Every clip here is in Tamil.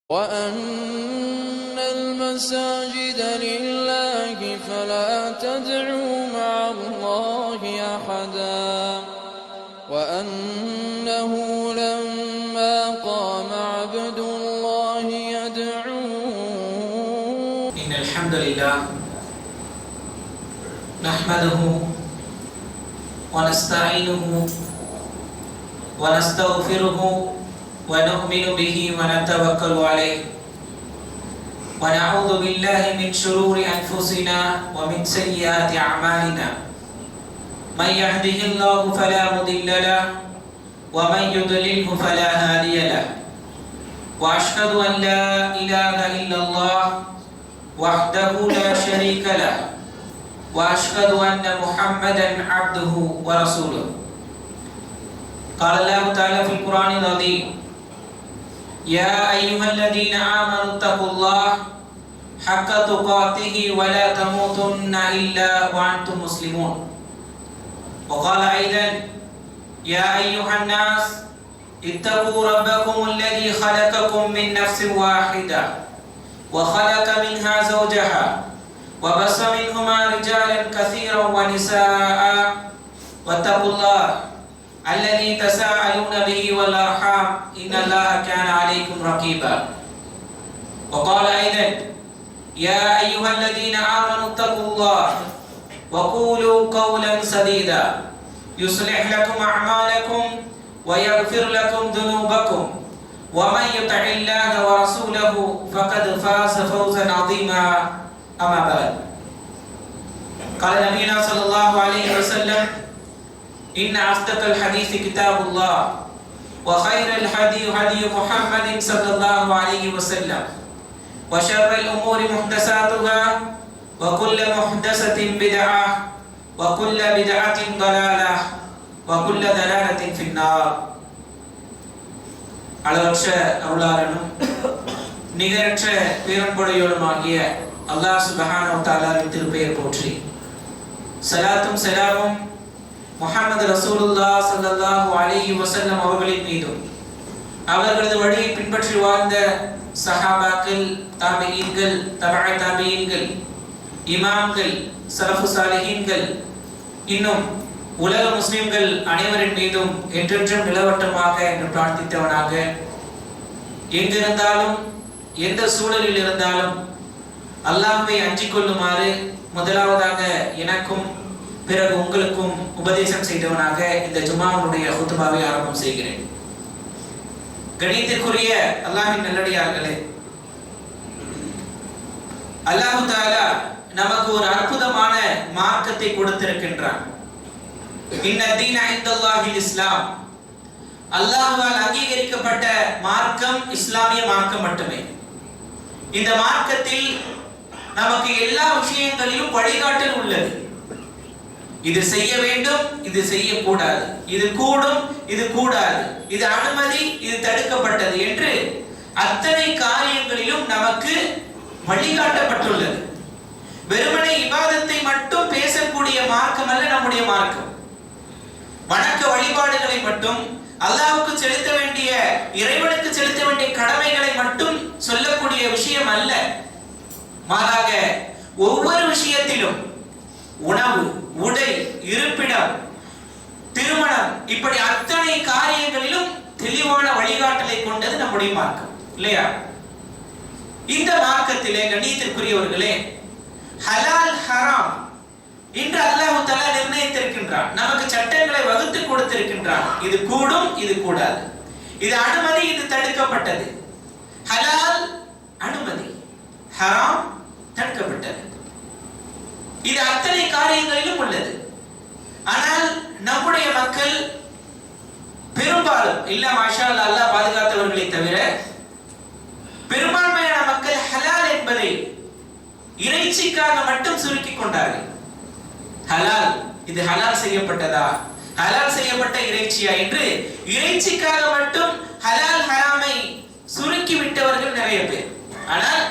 وَأَنَّ الْمَسَاجِدَ لِلَّهِ فَلَا تَدْعُوا مَعَ اللَّهِ أَحَدًا وَأَنَّهُ لَمَّا قَامَ عَبْدُ اللَّهِ يَدْعُوهُ إن الحمد لله نحمده ونستعينه ونستغفره ونؤمن به ونتوكل عليه ونعوذ بالله من شرور أنفسنا ومن سيئات أعمالنا من يهده الله فلا مضل له ومن يضلله فلا هادي له وأشهد أن لا إله إلا الله وحده لا شريك له وأشهد أن محمدا عبده ورسوله قال الله تعالى في القرآن العظيم يا أيها الذين آمنوا اتقوا الله حق تقاته ولا تموتن إلا وأنتم مسلمون وقال أيضا يا أيها الناس اتقوا ربكم الذي خلقكم من نفس واحدة وخلق منها زوجها وبث منهما رجالا كثيرا ونساء واتقوا الله الذي تساءلون به والأرحام إن الله كان عليكم رقيبا وقال أيضا يا أيها الذين آمنوا اتقوا الله وقولوا قولا سديدا يصلح لكم أعمالكم ويغفر لكم ذنوبكم ومن يطع الله ورسوله فقد فاز فوزا عظيما أما بعد قال نبينا صلى الله عليه وسلم إن أصدق الحديث كتاب الله وخير الهدي هدي محمد صلى الله عليه وسلم وشر الأمور محدثاتها وكل محدثة بدعة وكل بدعة ضلالة وكل ضلالة في النار அளவற்ற அருளாளனும் நிகரற்ற பேரன்புடையோனுமாகிய அல்லாஹ் சுப்ஹானஹு வ தஆலாவின் திருப்பெயர் போற்றி ஸலாத்தும் ஸலாமும் முஹம்மது ரசூலுல்லாஹ் ஸல்லல்லாஹு அலைஹி வஸல்லம் அவர்களின் மீதும் அவர்களது வழியை பின்பற்றி வாழ்ந்த சஹாபாக்கள், தாபிஈன்கள், தபஅ தாபிஈன்கள், இமாம்கள், ஸலஃபு ஸாலிஹீன்கள், இன்னும் உலக முஸ்லிம்கள் அனைவரின் மீதும் என்றென்றும் நிலவட்டமாக என்று பிரார்த்தித்தவனாக, எங்கிருந்தாலும் எந்த சூழலில் இருந்தாலும் அல்லாஹ்வை அஞ்சிக் கொள்ளுமாறு முதலாவதாக எனக்கும் பிறகு உங்களுக்கும் உபதேசம் செய்தவனாக இந்த ஜும்ஆவுடைய ஹுத்பாவை ஆரம்பம் செய்கிறேன். கணித்திற்குரிய அல்லாஹ்வின் நல்லடியார்களே, அல்லாஹ் தஆலா நமக்கு ஒரு அற்புதமான மார்க்கத்தை கொடுத்திருக்கின்றான். இன்ன தீன இன்தல்லாஹில் இஸ்லாம், அல்லாஹ்வால் அங்கீகரிக்கப்பட்ட மார்க்கம் இஸ்லாமிய மார்க்கம் மட்டுமே. இந்த மார்க்கத்தில் நமக்கு எல்லா விஷயங்களிலும் வழிகாட்டல் உள்ளது. இது செய்ய வேண்டும், இது செய்யக்கூடாது, இது கூடும், இது கூடாது, இது அனுமதி, இது தடுக்கப்பட்டது என்று அத்தனை காரியங்களிலும் நமக்கு வழிகாட்டப்பட்டுள்ளது. வெறுமனே இபாதத்தை மட்டும் பேசக்கூடிய மார்க்கம் அல்ல நம்முடைய மார்க்கம். வணக்க வழிபாடுகளை மட்டும், அல்லாஹ்வுக்கு செலுத்த வேண்டிய, இறைவனுக்கு செலுத்த வேண்டிய கடமைகளை மட்டும் சொல்லக்கூடிய விஷயம் அல்ல. மாறாக ஒவ்வொரு விஷயத்திலும் உணவு, உடை, இருப்பிடம், திருமணம், இப்படி அத்தனை காரியங்களிலும் தெளிவான வழிகாட்டலை கொண்டது நம்முடைய மார்க்கம், இல்லையா? இந்த மார்க்கத்திலே கண்ணியத்திற்குரியவர்களே, ஹலால் ஹராம் என்று அல்லாஹ் தஆலா நிர்ணயித்திருக்கின்றான். நமக்கு சட்டங்களை வகுத்து கொடுத்திருக்கின்றான். இது கூடும், இது கூடாது, இது அனுமதி, இது தடுக்கப்பட்டது. ஹலால் அனுமதி, ஹராம் தடுக்கப்பட்டது. இது அத்தனை காரியங்களிலும் உள்ளது. ஆனால் நம்முடைய மக்கள் பெரும்பாலும், இல்ல மாஷா அல்லாஹ், அல்லாஹ் பாதுகாத்தவர்களை தவிர பெரும்பான்மையான மக்கள் ஹலால் என்பதை இறைச்சிக்காக மட்டும் சுருக்கிக் கொண்டார்கள். ஹலால், இது ஹலால் செய்யப்பட்டதா, ஹலால் செய்யப்பட்ட இறைச்சியா என்று இறைச்சிக்காக மட்டும் ஹலால் ஹராமை சுருக்கி விட்டவர்கள் நிறைய பேர். ஆனால்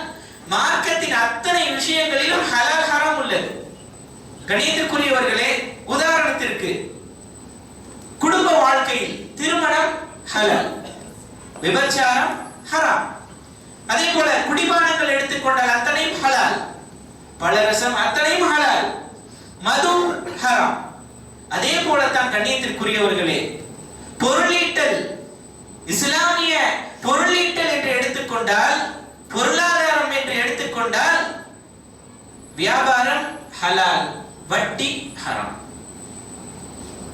மார்க்கத்தின் அத்தனை விஷயங்களிலும் ஹலால் ஹராம் உள்ளது. கணியத்திற்குரியவர்களே, உதாரணத்திற்கு குடும்ப வாழ்க்கையில் திருமணம் ஹலால், விபச்சாரம் ஹராம். பலரசம் அத்தனையும் ஹலால், மது ஹராம். அதே போலத்தான் கண்ணியத்திற்குரியவர்களே, பொருளீட்டல், இஸ்லாமிய பொருளீட்டல் என்று எடுத்துக்கொண்டால், பொருளாதாரம் என்று எடுத்துக்கொண்டால் வியாபாரம் ஹலால், வட்டி ஹராம்.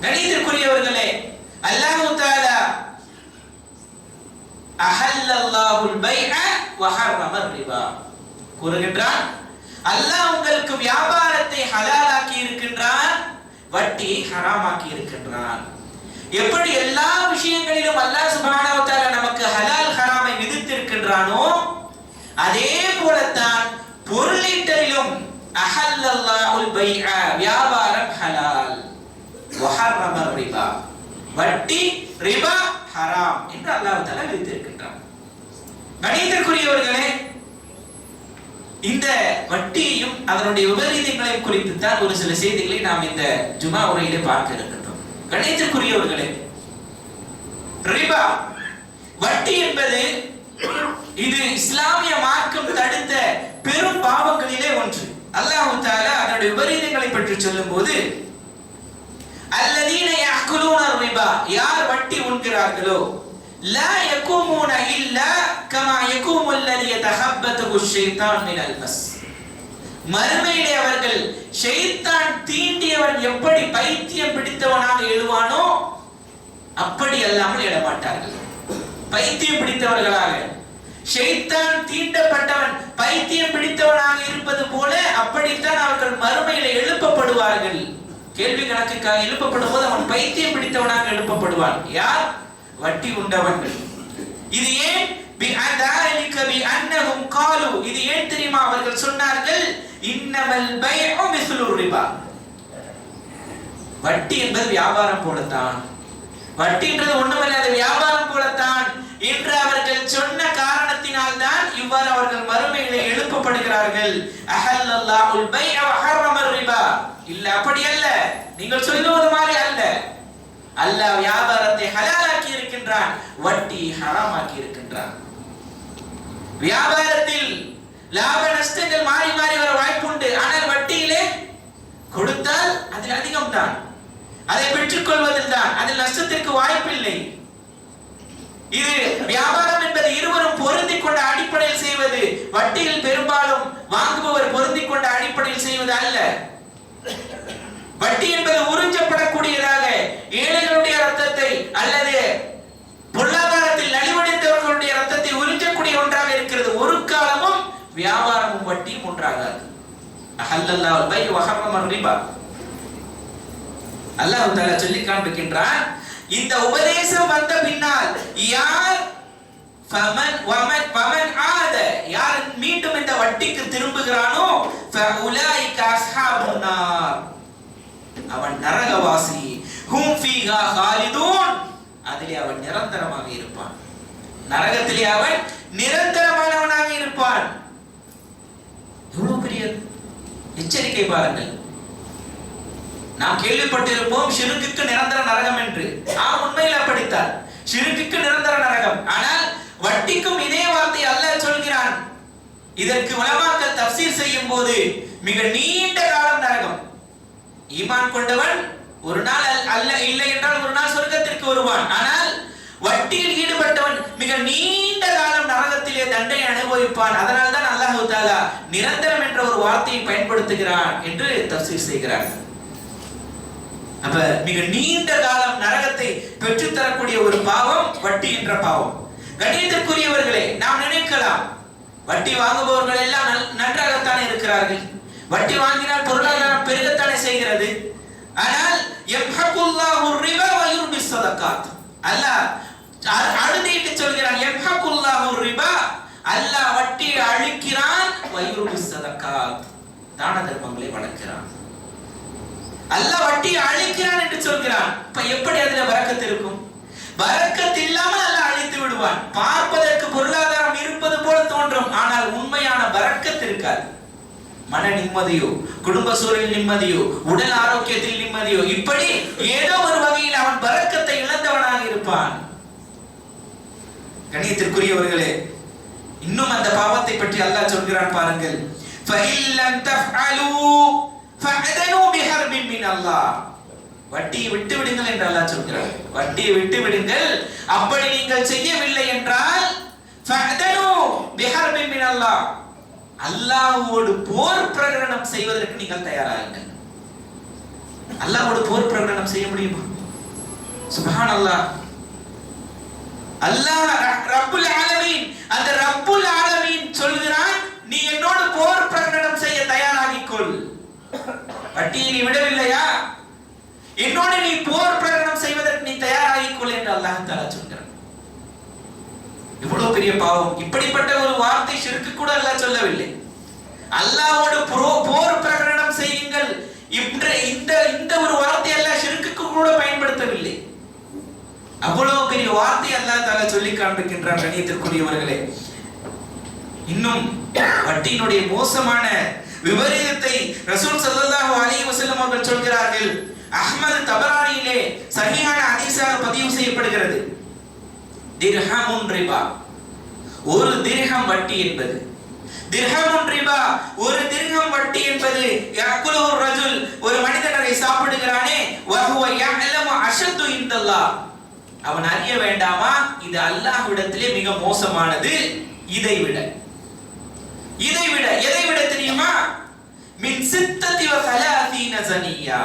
கண்ணியத்திற்குரியவர்களே, அல்லாஹ் தஆலா அஹல்லல்லாஹுல் பைஅ வ ஹர்ரமர் ரிபா கூறுகின்றான். அல்லாஹ் உங்களுக்கு வியாபாரத்தை ஹலாலாக்கி இருக்கின்றான், வட்டியை ஹராமாக்கி இருக்கின்றான். எப்படி எல்லா விஷயங்களிலும் அல்லாஹ் சுப்ஹானஹு வ தஆலா நமக்கு ஹலால் ஹராமை விதித்திருக்கின்றானோ, அதே போலத்தான் பொருளீட்டலிலும் அஹல்லல்லாஹுல் பைஅ வியாபாரம் ஹலால், வ ஹர்ரமர் ரிபா வட்டி ரிபா ஹராம் என்று அல்லாஹ் தஆலா விதித்திருக்கின்றான். கணிதத்திற்குரியவர்களே, இந்த வட்டியையும் அதனுடைய விபரீதங்களையும் குறித்து தான் ஒரு சில செய்திகளை நாம் இந்த ஜுமா உரையிலே பார்க்க இருக்கின்றோம். கணிதத்திற்குரியவர்களே, ரிபா வட்டி என்பது இது இஸ்லாமிய மார்க்கம் தடுத்த பெரும் பாவங்களிலே ஒன்று. அல்லாஹ் தஆலா அதனுடைய விபரீதங்களை பற்றி சொல்லும்போது, அல்லதீன யாக்குலூன ரிபா, யார் வட்டி உண்கிறார்களோ, லா யகூமுன இல்லா கமா யகூமுல் லதி யதஹப்பதுஹு ஷைத்தான் மினல் மஸ், மறுமையிலே அவர்கள் ஷைத்தான் தீண்டியவன் எப்படி பைத்தியம் பிடித்தவனாக எழுவானோ அப்படி அல்லாமல் எழமாட்டார்கள். பைத்தியம் பிடித்தவர்களாக, ஷைத்தான் தீண்டப்பட்டவன் பைத்தியம் பிடித்தவனாக இருப்பது போல அப்படித்தான் அவர்கள் மறுமையிலே எழுப்பப்படுவார்கள். கேள்வி கணக்குக்காக எழுப்பப்படும் போது அவன் பைத்தியம் பிடித்தவனாக எழுப்பப்படுவான். யார்? வட்டி உண்டவர்கள். இது ஏன்? பிஅதாலிக பிஅன்னஹும் காலு, இது ஏன் தெரியுமா? அவர்கள் சொன்னார்கள், இன்னமல் பைஉ மிஸ்லு ரிபா, வட்டி என்பது வியாபாரம் போலத்தான், வட்டின்றது ஒண்ணுமில்லை, அது வியாபாரம் போலத்தான் என்று அவர்கள் சொன்ன காரணத்தினால் தான் இவ்வாறு அவர்கள் மறுமையிலே எழுப்பப்படுகிறார்கள். அஹல்லல்லாஹுல் பைஅ வ ஹர்ரமர் ரிபா, இல்ல அப்படி அல்ல, நீங்கள் சொல்லுவது மாதிரி அல்ல. அல்லாஹ் வியாபாரத்தை ஹலாலாக்கி இருக்கின்றான், வட்டி ஹராமாக்கி இருக்கின்றான். வியாபாரத்தில் லாப நஷ்டங்கள் மாறி மாறி வர வாய்ப்புண்டு, ஆனால் வட்டியிலே கொடுத்தால் அதில் அதிகம் தான், அதை பெற்றுக் கொள்வதில் தான், அதில் நஷ்டத்திற்கு வாய்ப்பில்லை. இது வியாபாரம் என்பது இருவரும் பொருந்திக் கொண்ட அடிப்படையில் செய்வது. வட்டியில் பெரும்பாலும் வாங்குபவர் பொருந்திக் கொண்ட அடிப்படையில் செய்வது அல்ல. வட்டி என்பது உறிஞ்சப்படக்கூடியதாக ஏழைகளுடைய ரத்தத்தை அல்லது பொருளாதாரத்தில் நலிவடைந்தவர்களுடைய ரத்தத்தை உறிஞ்சக்கூடிய ஒன்றாக இருக்கிறது. ஒரு காலமும் வியாபாரமும் வட்டியும் ஒன்றாகாது. அஹல்லல்லாஹுல் பைஅ வ ஹர்ரமர் ரிபா, அல்லாஹ் தஆலா சொல்லி காண்பிக்கின்றான். இந்த உபதேசம் வந்த பின்னால் யார் ஃபமன் ஆத, யார் மீண்டும் இந்த வட்டிக்கு திரும்புகிறானோ, ஃபஉலாயிக அஸ்ஹாபுன் நார், அவன் நரகவாசி, ஹும் ஃபீஹா காலிதூன், அதிலே அவன் நிரந்தரமாக இருப்பான். நரகத்திலே அவன் நிரந்தரமானவனாக இருப்பான். எவ்வளவு பெரிய எச்சரிக்கை பாருங்கள். நாம் கேள்விப்பட்டிருப்போம் ஷிர்க்குக்கு நிரந்தர நரகம் என்று. உண்மையில் அப்படித்தான், ஷிர்க்குக்கு நிரந்தர நரகம். ஆனால் வட்டிக்கும் இதே வார்த்தை அல்லாஹ் சொல்கிறான். இதற்கு உலமாக்கள் தஃப்சீர் செய்யும் போது மிக நீண்ட காலம் நரகம். ஈமான் கொண்டவன் ஒரு நாள் அல்ல இல்லை என்றால் ஒரு நாள் சொர்க்கத்திற்கு வருவான். ஆனால் வட்டியில் ஈடுபட்டவன் மிக நீண்ட காலம் நரகத்திலே தண்டனை அனுபவிப்பான். அதனால் தான் அல்லாஹ் தஆலா நிரந்தரம் என்ற ஒரு வார்த்தையை பயன்படுத்துகிறான் என்று தஃப்சீர் செய்கிறார். அப்ப மிக நீண்ட காலம் நரகத்தை பெற்று தரக்கூடிய ஒரு பாவம் வட்டி என்ற பாவம். கண்ணியத்திற்குரியவர்களே, நாம் நினைக்கலாம் வட்டி வாங்குபவர்கள் எல்லாம் நன்றாகத்தானே இருக்கிறார்கள், வட்டி வாங்கினால் பொருளாதாரம் பெருகத்தானே செய்கிறது. ஆனால் யம்ஹகுல்லாஹு ரிபா வ யுர்பிஸ் ஸதகாத், அல்லாஹ் அழுதிட்டு சொல்கிறான். யம்ஹகுல்லாஹு ரிபா, அல்லாஹ் வட்டியை அழிக்கிறான், வ யுர்பிஸ் ஸதகாத், தான தர்மங்களை வளர்க்கிறான். அல்லாஹ் வட்டியை அழிக்கிறான் என்று சொல்கிறான். இப்ப எப்படி அதுல பரக்கத் இருக்கும்? பரக்கத் இல்லாமல் அல்லாஹ் அழித்து விடுவான். பார்ப்பதற்கு பொருளாதாரம் இருப்பது போல தோன்றும், ஆனால் உண்மையான பரக்கத் இருக்காது. மன நிம்மதியோ, குடும்ப சூழலில் நிம்மதியோ, உடல் ஆரோக்கியத்தில் நிம்மதியோ, இப்படி ஏதோ ஒரு வகையில் அவன் பரக்கத்தை இழந்தவனாக இருப்பான். கண்ணியத்திற்குரியவர்களே, இன்னும் அந்த பாவத்தை பற்றி அல்லாஹ் சொல்கிறான் பாருங்கள். ஃபஇல்லம் தஃஅலு ஃபஅதனு பிஹர்பின் மினல்லாஹ். வட்டியை விட்டு விடுங்கள் என்று அல்லாஹ் சொல்கிறார். வட்டியை விட்டு விடுங்கள். அப்படி நீங்கள் செய்யவில்லை என்றால் ஃபஅதனு பிஹர்பின் மினல்லாஹ், அல்லாஹ்வோடு போர் பிரகடனம் செய்வதற்கு நீங்கள் தயாராகுங்கள். அல்லாஹ்வோடு போர் பிரகடனம் செய்ய முடியுமா? சுப்ஹானல்லாஹ். அல்லாஹ் ரப்புல் ஆலமீன், அந்த ரப்புல் ஆலமீன் சொல்கிறான், நீ என்னோடு போர் பிரகடனம் செய்ய தயாராகிக்கொள். வட்டியை நீ விடவில்லையா, என்னோடு நீ போர் பிரகடனம் செய்வதற்கு நீ தயாராகிக்கொள் என்று அல்லாஹ் தஆலா சொல்கிறான். இவ்வளவு பெரிய பாவம். இப்படிப்பட்ட ஒரு வார்த்தை ஷிர்க் கூட அல்லாஹ் சொல்லவில்லை. அல்லாஹ்வோடு போர் பிரகடனம் செய்யுங்கள் இந்த ஒரு வார்த்தை அல்லாஹ் ஷிர்க்குக்கு கூட பயன்படுத்தவில்லை. அவ்வளவு பெரிய வார்த்தை அல்லாஹ் தஆலா சொல்லி காண்பிக்கின்றான். கண்ணியத்திற்குரியவர்களே, இன்னும் வட்டியினுடைய மோசமான விபரீதத்தை ரசூல் ஸல்லல்லாஹு அலைஹி வஸல்லம் அவர்கள் சொல்கிறார்கள். அஹ்மது தபரானியிலே சஹீஹான ஹதீஸாக பதிவு செய்யப்படுகிறது. திர்ஹமுன் ரிபா, ஒரு திர்ஹம் வட்டி என்பது, திர்ஹமுன் ரிபா, ஒரு திர்ஹம் வட்டி என்பது, யஅகுலுஹு ரஜுல், ஒரு மனிதன் அதை சாப்பிடுகிறானே, வஹுவ யஅலமு அஷத்து இன்தல்லாஹ், அவன் அறிய வேண்டாமா இது அல்லாஹ்விடத்திலே மிக மோசமானது. இதை விட எதை விட தெரியுமா? மின் சித்தத்தி வ ஸலாஸீன ஸனியா,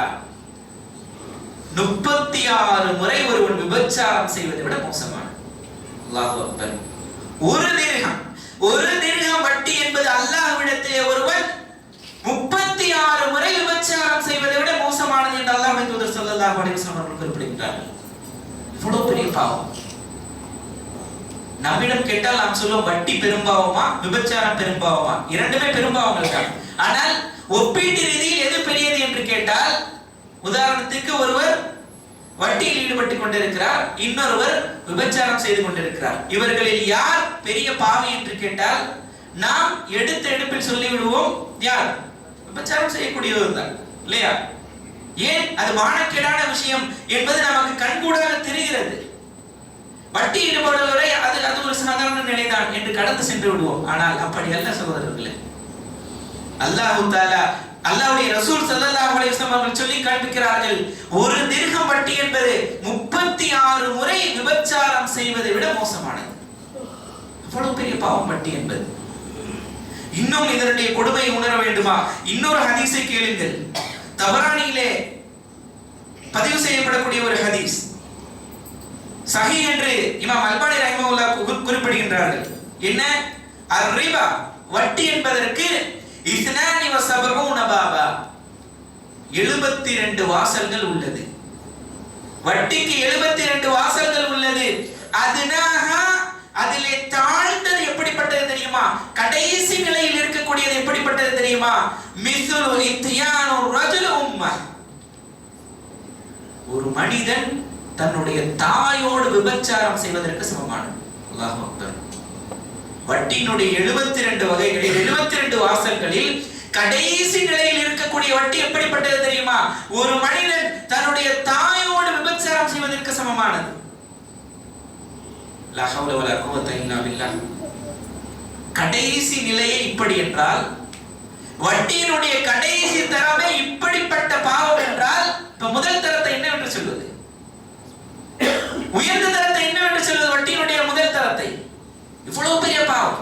36 முறை ஒருவன் விபச்சாரம் செய்வதை விட மோசமானது. அல்லாஹு அக்பர். ஒரு திர்ஹம் வட்டி என்பது அல்லாஹ்விடத்திலே ஒருவன் 36 முறை விபச்சாரம் செய்வதை விட மோசமானது என்று அல்லாஹ்வின் தூதர் ஸல்லல்லாஹு அலைஹி வஸல்லம் அவர்கள் குறிப்பிடுகிறார்கள். இவ்வளவு பெரிய பாவம். நம்மிடம் கேட்டால் நாம் சொல்லுவோம் வட்டி பெரும்பாவமா விபச்சாரம் பெரும்பாவமா? இரண்டுமே பெரும்பாவங்கள் தான். ஆனால் ஒப்பீட்டு ரீதியில் எது பெரியது என்று கேட்டால், உதாரணத்துக்கு ஒருவர் வட்டியில் ஈடுபட்டுக் கொண்டிருக்கிறார், இன்னொருவர் விபச்சாரம் செய்து கொண்டிருக்கிறார். இவர்களில் யார் பெரிய பாவி என்று கேட்டால் நாம் எடுத்த எடுப்பில் சொல்லிவிடுவோம், யார் விபச்சாரம் செய்யக்கூடியவர் தான், இல்லையா? ஏன்? அது மானக்கேடான விஷயம் என்பது நமக்கு கண்கூடாக தெரிகிறது. வட்டி ஈடுபடுவரை அது ஒரு சாதாரண நிலைதான் என்று கடந்து சென்று விடுவோம். ஆனால் அப்படி அல்ல சகோதரர்களே. அல்லாஹ் தஆலா, அல்லாஹ்வுடைய ரசூல் ஸல்லல்லாஹு அலைஹி வஸல்லம் அவர்கள் சொல்லி காண்பிக்கிறார்கள், ஒரு திர்ஹம் வட்டி என்பது 36 முறை விபச்சாரம் செய்வதை விட மோசமானது. அவ்வளவு பெரிய பாவம் வட்டி என்பது. இன்னும் இதனுடைய கொடுமையை உணர வேண்டுமா? இன்னொரு ஹதீஸை கேளுங்கள். தபரானியிலே பதிவு செய்யப்படக்கூடிய ஒரு ஹதீஸ், சஹீஹ் என்று இமாம் அல்பானி ரஹிமஹுல்லாஹ் குறிப்பிடுகின்றார்கள். என்ன? அர்-ரிபா, வட்டி என்பதற்கு 72 பாபா, 72 வாசல்கள் உள்ளது. வட்டிக்கு 72 வாசல்கள் உள்ளது. அதுனாஹா, அதிலே தாழ்ந்தது எப்படிப்பட்டது தெரியுமா? கடைசி நிலையில் இருக்கக்கூடியது எப்படிப்பட்டது தெரியுமா? மிஸ்லு இத்யானு ரஜுல் உம்ம, ஒரு மனிதன் தன்னுடைய தாயோடு விபச்சாரம் செய்வதற்கு சமமானது. அல்லாஹ் அக்பர். வட்டியினுடைய 72 வகைகளில் 72 வாசல்களில் கடைசி நிலையில் இருக்கக்கூடிய வட்டி எப்படிப்பட்டது தெரியுமா? ஒரு மனிதன் தன்னுடைய தாயோடு விபச்சாரம் செய்வதற்கு சமமானது. லா ஹவ்ல வலா குவத்த இல்லா பில்லாஹ். கடைசி நிலையை இப்படி என்றால், வட்டியினுடைய கடைசி தரமே இப்படிப்பட்ட பாவம் என்றால், இப்ப முதல் தரத்தை என்னவென்று சொல்வது? உயர்ந்த தரத்தை என்னவென்று சொல்வது? வட்டியினுடைய முதல் தரத்தை. இவ்வளவு பெரிய பாவம்.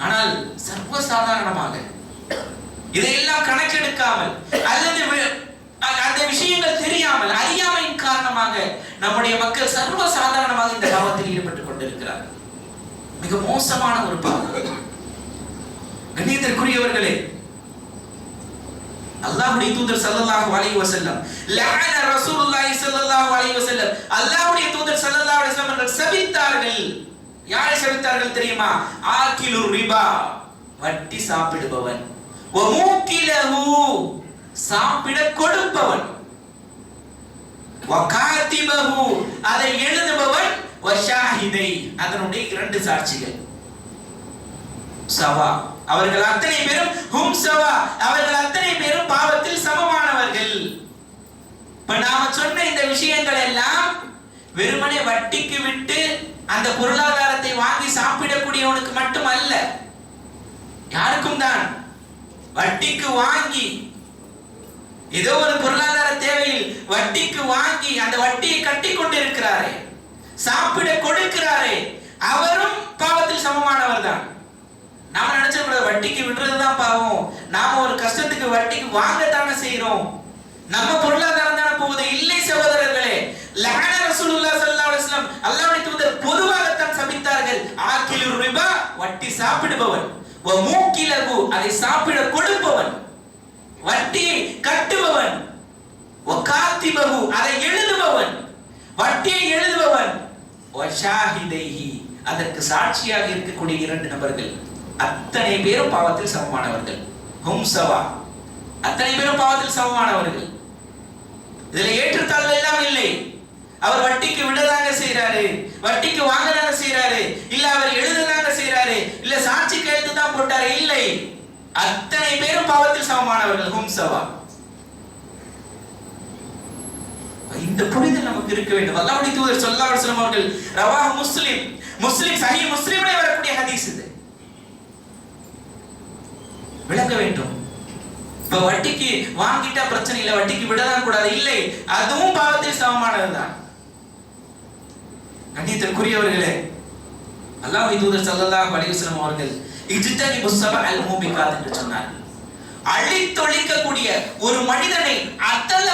ஆனால் சர்வசாதாரணமாக இதையெல்லாம் கணக்கெடுக்காமல் அல்லது அந்த விஷயங்கள் தெரியாமல் அறியாமையின் காரணமாக நம்முடைய மக்கள் சர்வசாதாரணமாக இந்த பாவத்தில் ஈடுபட்டுக் கொண்டிருக்கிறார்கள். மிக மோசமான ஒரு பாவம். கண்ணியத்திற்குரியவர்களே, அல்லாஹ்வுடைய தூதர் ஸல்லல்லாஹு அலைஹி வஸல்லம், லஅன ரசூலுல்லாஹி ஸல்லல்லாஹு அலைஹி வஸல்லம், அல்லாஹ்வுடைய தூதர் ஸல்லல்லாஹு அலைஹி வஸல்லம் அவர்கள் சபித்தார்கள். யாரை சபித்தார்கள் தெரியுமா? ஆகிலு ரிபா, வட்டி சாப்பிடுபவன், வ மூகிலஹு, சாப்பிட கொடுப்பவன், வ காதிபஹு, அதை எழுதுபவன், வ ஷாஹிதை, அதனுடைய 2 சாட்சிகள். சவா, அவர்கள் அத்தனை பேரும் ஹும் சவா, அவர்கள் அத்தனை பேரும் பாவத்தில் சமமானவர்கள். இப்ப நாம சொன்ன இந்த விஷயங்கள் எல்லாம் வெறுமனே வட்டிக்கு விட்டு அந்த பொருளாதாரத்தை வாங்கி சாப்பிடக்கூடியவனுக்கு மட்டும் அல்ல, யாருக்கும் தான். வட்டிக்கு வாங்கி ஏதோ ஒரு பொருளாதார தேவையில் வட்டிக்கு வாங்கி அந்த வட்டியை கட்டி கொண்டிருக்கிறாரே, சாப்பிட கொடுக்கிறாரே, அவரும் பாவத்தில் சமமானவர் தான். நாம நினைச்சக்கூடாது வட்டிக்கு விடுறதுதான் பாவம், நாம ஒரு கஷ்டத்துக்கு வட்டிக்கு வாங்கத்தானே செய்யறோம், நம்ம பொருளாதாரம் தானே போகுது. இல்லை சகோதரர்களே, லஅன ரசூலுல்லாஹி ஸல்லல்லாஹு அலைஹி வஸல்லம் அல்லாஹ்வுடைய தூதர் பொதுவாகத்தான் சபித்தார்கள். ஆகிலு ரிபா, வட்டி சாப்பிடுபவன், வ மூக்கிலகு, அதை சாப்பிட கொடுப்பவன், வட்டியை கட்டுபவன், வ காத்திபகு, அதை எழுதுபவன், வட்டியை எழுதுபவன், வ ஷாஹிதைஹி, அதற்கு சாட்சியாக இருக்கக்கூடிய 2 நபர்கள், அத்தனை பேரும் பாவத்தில் சமமானவர்கள். ஹும் சவா, அத்தனை பேரும் பாவத்தில் சமமானவர்கள். இதுல ஏற்றுத்தாழ்வு எல்லாம் இல்லை. அவர் வட்டிக்கு விடதாங்க செய்யறாரு, வட்டிக்கு வாங்கதாங்க செய்யறாரு, இல்ல அவர் எழுததாங்க செய்யறாரு, இல்ல சாட்சி கையெழுத்து தான் போட்டாரு, இல்லை, அத்தனை பேரும் பாவத்தில் சமமானவர்கள். ஹும் சவா. இந்த புரிதல் நமக்கு இருக்க வேண்டும். அல்லாஹ்வுடைய தூதர் ஸல்லல்லாஹு அலைஹி வஸல்லம் அவர்கள் ரவாஹ் முஸ்லிம் சஹீஹ் முஸ்லிமிலே வரக்கூடிய ஹதீஸ் இது. விளங்க வேண்டும். இப்ப வட்டிக்கு வாங்கிட்டா பிரச்சனை இல்லை, வட்டிக்கு விடதான் கூடாது, இல்லை, அதுவும் பாவத்தில் சமமானதுதான். கண்ணியத்திற்குரியவர்களே, அல்லாஹ்வுடைய தூதர் ஸல்லல்லாஹு அலைஹி வஸல்லம் அவர்கள் இஜ்தனிபு ஸபஅல் மூபிகாத் என்று சொன்னார்கள். அழித்தொழிக்கக்கூடிய ஒரு மனிதனை அதல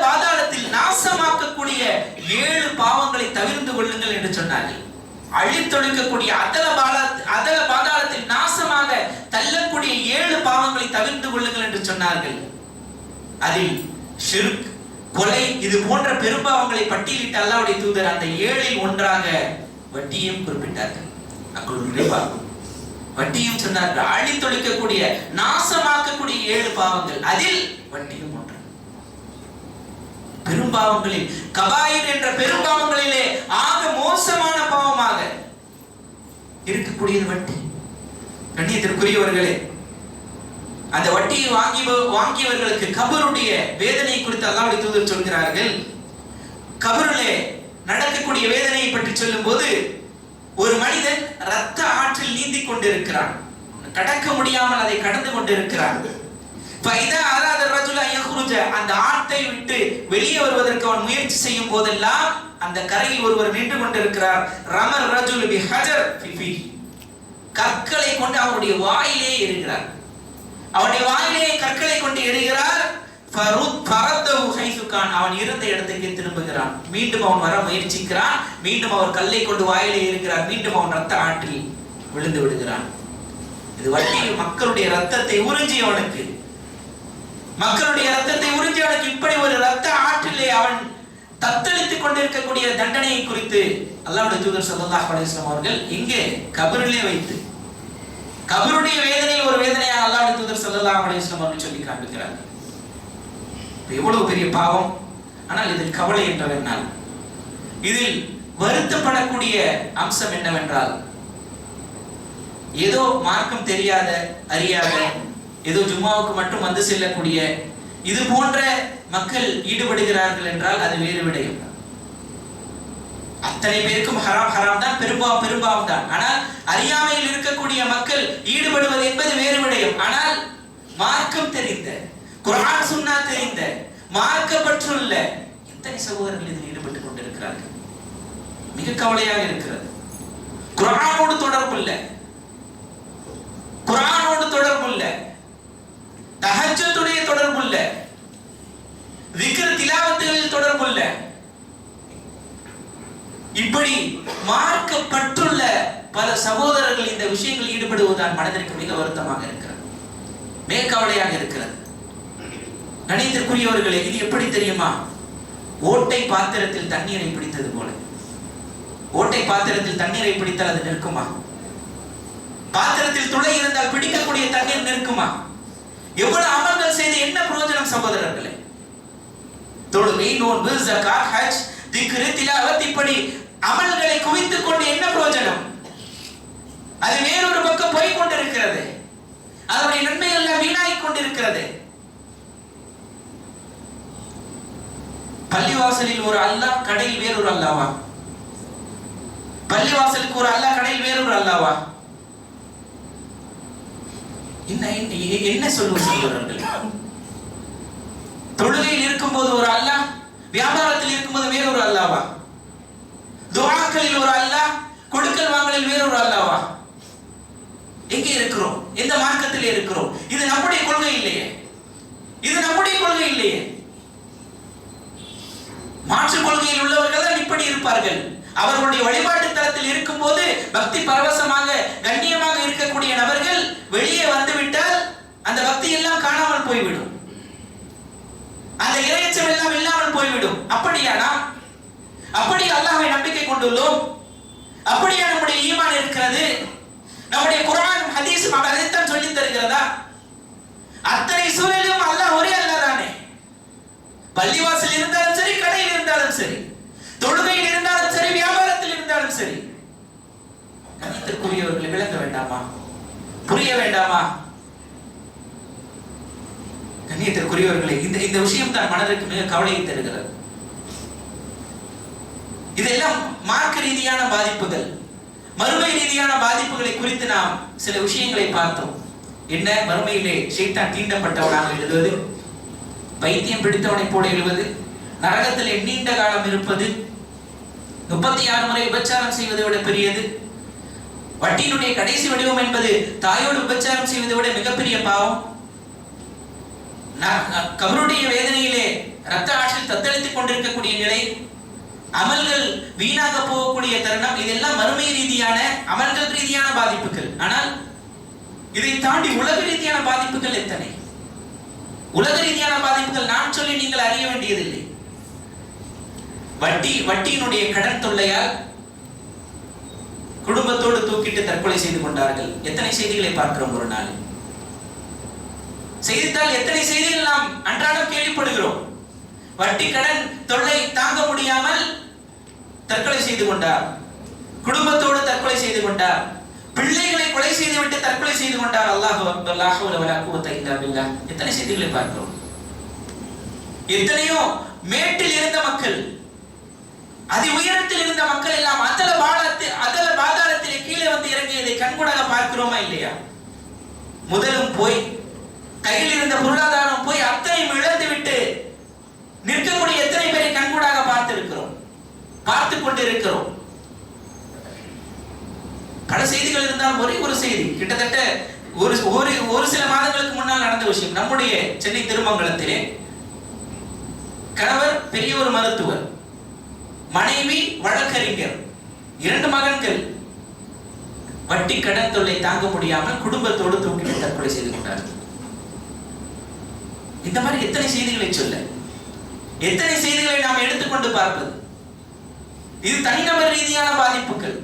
பாதாளத்தில் நாசமாக்கக்கூடிய 7 பாவங்களை தவிர்த்து கொள்ளுங்கள் என்று சொன்னார்கள். அழித்தொழிக்கக்கூடிய அதல பாதாளத்தில் நாசமாக தள்ளக்கூடிய 7 பாவங்களை தவிர்த்து கொள்ளுங்கள் என்று சொன்னார்கள். அதில் ஷிர்க், கொலை, இது போன்ற பெரும்பாவங்களை பட்டியலிட்ட அல்லாஹ்வுடைய தூதர் அந்த 7இல் ஒன்றாக வட்டியும் குறிப்பிட்டார்கள். அக்குல் ரிபா, வட்டியும் சொன்னார்கள். அழித்தொழிக்கக்கூடிய நாசமாக்கக்கூடிய 7 பாவங்கள், அதில் வட்டியும் ஒன்று. பெரும்பாவங்களில் கபாயிர் என்ற பெரும்பாவங்களிலே ஆக மோசமான பாவமாக இருக்கக்கூடியது வட்டி. கண்ணியத்திற்குரியவர்களே, அந்த வட்டியை வாங்கியவர்களுக்கு கபருடைய வேதனை குறித்து அல்லாஹ்வுடைய தூதர் சொல்கிறார்கள். கபரிலே நடக்கக்கூடிய வேதனையை பற்றி சொல்லும் போது, ஒரு மனிதன் இரத்த ஆற்றில் நீந்தி கொண்டிருக்கிறான், கடக்க முடியாமல் அதை கடந்து கொண்டிருக்கிறான். அந்த ஆட்டை விட்டு வெளியே வருவதற்கு அவன் முயற்சி செய்யும் போதெல்லாம் அந்த கரையில் ஒருவர் நின்று கொண்டிருக்கிறார். ரமர் ரஜுல் பி ஹஜர் ஃபி, கற்களை கொண்டு அவருடைய வாயிலே எறிகிறார். அவருடைய வாயிலே கற்களை கொண்டு எறிகிறார். அவன் இருந்த இடத்துக்கு திரும்புகிறான். மீண்டும் அவன் வர முயற்சிக்கிறான். மீண்டும் அவர் கல்லை கொண்டு வாயிலே எறிகிறார். மீண்டும் அவன் ரத்த ஆற்றில் விழுந்து விடுகிறான். இது வட்டி மக்களுடைய ரத்தத்தை உறிஞ்சியவனுக்கு, இப்படி ஒரு ரத்த ஆற்றிலே அவன் தத்தளித்துக் கொண்டிருக்கக்கூடிய தண்டனையை குறித்து அல்லாஹ்வுடைய தூதர் ஸல்லல்லாஹு அலைஹி வஸல்லம் அவர்கள் இங்கே கபரிலே வைத்து, கபருடைய வேதனையில் ஒரு வேதனையாக அல்லாஹ்வுடைய தூதர் ஸல்லல்லாஹு அலைஹி வஸல்லம் அவர்கள் சொல்லி காண்பிக்கிறார்கள். எவ்வளவு பெரிய பாவம்! ஆனால் இதில் கவலை என்றால், இதில் வருத்தப்படக்கூடிய அம்சம் என்னவென்றால், ஏதோ மார்க்கம் தெரியாத, அறியாத, ஏதோ ஜும்மாவுக்கு மட்டும் வந்து செல்லக்கூடிய இது போன்ற மக்கள் ஈடுபடுகிறார்கள் என்றால் அது வேறு விடயம். அத்தனை பேருக்கும் ஹராம் தான், பெரும்பாவம் தான். ஆனால் அறியாமையில் இருக்கக்கூடிய மக்கள் ஈடுபடுவது என்பது வேறு விடயம். ஆனால் மார்க்கம் தெரிந்த, குர்ஆன் சுன்னா தெரிந்த, மார்க்கப்பற்றுள்ள எத்தனை சகோதரர்கள் இதில் ஈடுபட்டுக் கொண்டிருக்கிறார்கள். மிக கவலையாக இருக்கிறது. குர்ஆனோடு தொடர்புள்ள, தஹஜ்ஜுடைய தொடர்புள்ள, திக்ர் திலாவத்துகளில் தொடர்புள்ள, இப்படி மார்க்கப்பற்றுள்ள பல சகோதரர்கள் இந்த விஷயங்களில் ஈடுபடுவதுதான் மனதிற்கு மிக வருத்தமாக இருக்கிறது, மிக கவலையாக இருக்கிறது. கணிதத்திற்குரியவர்களே, இது எப்படி தெரியுமா? ஓட்டை பாத்திரத்தில் தண்ணீரை பிடித்தது போல. ஓட்டை பாத்திரத்தில் தண்ணீரை பிடித்தால் அது நிற்குமா? பாத்திரத்தில் துளை இருந்தால் பிடிக்கக்கூடிய தண்ணீர் நிற்குமா? எவ்வளவு அமல்கள் செய்து என்ன பிரயோஜனம் சகோதரர்களே? தொழுகை, நோன்பு, ஜகாத், ஹஜ், திக்ர், திலாவத், இப்படி அமல்களை குவித்துக் கொண்டு என்ன பிரயோஜனம்? அது வேறொரு பக்கம் போய் கொண்டிருக்கிறது. அதனுடைய நன்மைகள் எல்லாம் வீணாகிக் கொண்டிருக்கிறது. பள்ளிவாசலில் ஒரு அல்லாஹ், கடையில் வேறொரு அல்லாவா? பள்ளிவாசலுக்கு ஒரு அல்லாஹ், கடையில் வேறொரு அல்லாவா? என்ன சொல்லுவது சகோதரர்களே? தொழுகையில் இருக்கும்போது ஒரு அல்லாஹ், வியாபாரத்தில் இருக்கும்போது வேறொரு அல்லாவா? துஆக்களில் ஒரு அல்லாஹ், கொடுக்கல் வாங்கலில் வேறொரு அல்லாவா? எங்கே இருக்கிறோம்? எந்த மார்க்கத்தில் இருக்கிறோம்? இது நம்முடைய கொள்கை இல்லையே, இது நம்முடைய கொள்கை இல்லையே. மாற்று கொள்கையில் உள்ளவர்கள் தான் இப்படி இருப்பார்கள். அவர்களுடைய வழிபாட்டு தளத்தில் இருக்கும் போது பக்தி பரவசமாக கண்ணியமாக இருக்கக்கூடிய நபர்கள் வெளியே வந்துவிட்டால் அந்த பக்தி எல்லாம் காணாமல் போய்விடும், அந்த இறையச்சம் எல்லாம் இல்லாமல் போய்விடும். அப்படியானா அப்படி அல்லாஹ்வை நம்பிக்கை கொண்டுள்ளோம், அப்படியா நம்முடைய ஈமான் இருக்கிறது? நம்முடைய குர்ஆன் ஹதீஸும் அதைத்தான் சொல்லித் தருகிறதா? அத்தனை சூழலிலும் அல்லாஹ் ஒரே அல்லாஹ் தானே. பள்ளிவாசல் இருந்தாலும் சரி, கடையில் இருந்தாலும் சரி, தொழுகையில் இருந்தாலும் சரி, வியாபாரத்தில் இருந்தாலும் சரி. கணித்திற்குரியவர்களை விளங்க வேண்டாமா? புரிய வேண்டாமா? கண்ணியத்திற்குரியவர்களே, இந்த விஷயம் தான் மனதிற்கு மிக கவலையை தருகிறது. இதெல்லாம் மார்க்க ரீதியான பாதிப்புகள், மறுமை ரீதியான பாதிப்புகளை குறித்து நாம் சில விஷயங்களை பார்த்தோம். என்ன? மறுமையிலே ஷைத்தான் தீண்டப்பட்டவனாக எழுதுவது, பைத்தியம் பிடித்தவனை போல எழுவது, நரகத்திலே நீண்ட காலம் இருப்பது, 36 முறை விபச்சாரம் செய்வதை விட பெரியது, வட்டியினுடைய கடைசி வடிவம் என்பது தாயோடு விபச்சாரம் செய்வதை விட மிகப்பெரிய பாவம், கபருடைய வேதனையிலே ரத்த ஆற்றில் தத்தளித்துக் கொண்டிருக்கக்கூடிய நிலை, அமல்கள் வீணாக போகக்கூடிய தருணம். இதெல்லாம் மறுமை ரீதியான அமல்கள் ரீதியான பாதிப்புகள். ஆனால் இதை தாண்டி உலக ரீதியான பாதிப்புகள் எத்தனை? உலக ரீதியான பாதிப்புகள் நான் சொல்லி நீங்கள் அறிய வேண்டியதில்லை. வட்டியினுடைய கடன் தொல்லையால் குடும்பத்தோடு தூக்கிட்டு தற்கொலை செய்து கொண்டார்கள். எத்தனை செய்திகளை பார்க்கிறோம் ஒரு நாள். செய்தித்தால் எத்தனை செய்திகள் நாம் அன்றாடம் கேள்விப்படுகிறோம். வட்டி கடன் தொல்லை தாங்க முடியாமல் தற்கொலை செய்து கொண்டார், குடும்பத்தோடு தற்கொலை செய்து கொண்டார், பிள்ளைகளை கொலை செய்துவிட்டு தற்கொலை செய்து கொண்டார். அல்லாஹு அக்பர், லா ஹவ்ல வலா குவத்த இல்லா பில்லாஹ். எத்தனை செய்திகளை பார்க்கிறோம். எத்தனையோ மேட்டில் இருந்த மக்கள், அதி உயரத்தில் இருந்த மக்கள் எல்லாம் அதல பாதாளத்திலே கீழே வந்து இறங்கியதை கண்கூடாக பார்க்கிறோமா இல்லையா? முதலும் போய் கையில் இருந்த பொருளாதாரம் போய் அத்தனையும் இழந்து விட்டு நிற்கக்கூடிய எத்தனை பேரை கண்கூடாக பார்த்திருக்கிறோம், பார்த்து கொண்டு இருக்கிறோம். பல செய்திகள் இருந்தாலும் ஒரே ஒரு செய்தி, கிட்டத்தட்ட ஒரு சில மாதங்களுக்கு முன்னால் நடந்த விஷயம். நம்முடைய சென்னை திருமங்கலத்திலே கணவர் பெரிய ஒரு மருத்துவர், மனைவி வழக்கறிஞர், 2 மகன்கள் வட்டி கடன் தொல்லை தாங்க முடியாமல் குடும்பத்தோடு தூக்கிட்டு தற்கொலை செய்து கொண்டார்கள். இந்த மாதிரி எத்தனை செய்திகளை சொல்ல, எத்தனை செய்திகளை நாம் எடுத்துக்கொண்டு பார்ப்பது. இது தனிநபர் ரீதியான பாதிப்புகள்.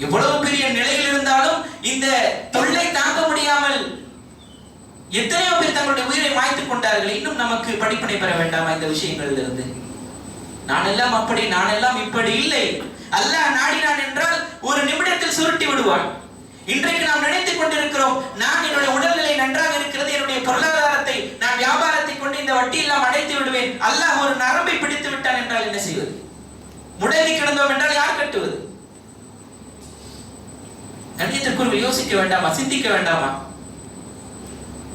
எவ்வளவு பெரிய நிலையில் இருந்தாலும் இந்த தொல்லை தாங்க முடியாமல் எத்தனையோ பேர் தங்களுடைய உயிரை மாய்த்துக் கொண்டார்கள். இன்னும் நமக்கு படிப்பினை பெற வேண்டாமா இந்த விஷயங்களில் இருந்து? நான் எல்லாம் அப்படி, நான் எல்லாம் இப்படி இல்லை. அல்லாஹ் நாடினான் என்றால் ஒரு நிமிடத்தில் சுருட்டி விடுவான். இன்றைக்கு நாம் நினைத்துக் கொண்டிருக்கிறோம், நான் என்னுடைய உடல்நிலை நன்றாக இருக்கிறது, என்னுடைய பொருளாதாரத்தை நான் வியாபாரத்தை கொண்டு இந்த வட்டி எல்லாம் அடைத்து விடுவேன். அல்லாஹ் ஒரு நரம்பை பிடித்து விட்டான் என்றால் என்ன செய்வது? முடங்கி கிடந்தோம் என்றால் யார் கட்டுவது? கண்ணியத்திற்குள் யோசிக்க வேண்டாமா? சிந்திக்க வேண்டாமா?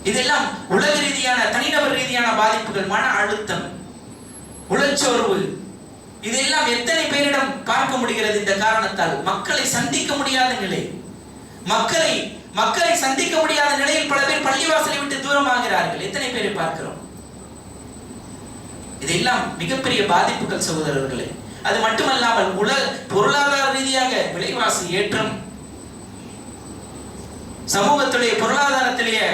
இதெல்லாம் உலக ரீதியான தனிநபர் ரீதியான பாதிப்புகள், மன அழுத்தம், உளச்சோர்வு. இதெல்லாம் எத்தனை பேரிடம் பார்க்க முடிகிறது? இந்த காரணத்தால் மக்களை சந்திக்க முடியாத நிலை, மக்களை சந்திக்க முடியாத நிலையில் பல பேர் பள்ளிவாசலை விட்டு தூரமாகிறார்கள். எத்தனை பேரை பார்க்கிறோம்? இதெல்லாம் மிகப்பெரிய பாதிப்புகள் சகோதரர்களே. அது மட்டுமல்லாமல் பொருளாதார ரீதியாக விலைவாசி ஏற்றம், சமூகத்துடைய பொருளாதாரத்திலேயே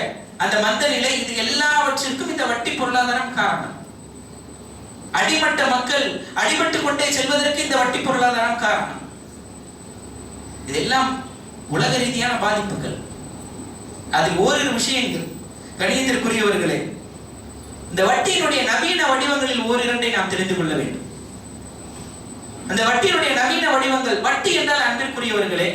அந்த மந்த நிலை, இது எல்லாவற்றிற்கும் இந்த வட்டி பொருளாதாரம் காரணம். அடிமட்ட மக்கள் அடிபட்டுக் கொண்டே செல்வதற்கு இந்த வட்டி பொருளாதாரம் காரணம். இதெல்லாம் உலக ரீதியான பாதிப்புகள். அது ஓரிரு விஷயங்கள். கணியத்திற்குரியவர்களே, இந்த வட்டியினுடைய நவீன வடிவங்களில் ஓரிரண்டை நாம் தெரிந்து கொள்ள வேண்டும். அந்த வட்டியினுடைய நவீன வடிவங்கள். வட்டி என்றால் அன்பிற்குரியவர்களே,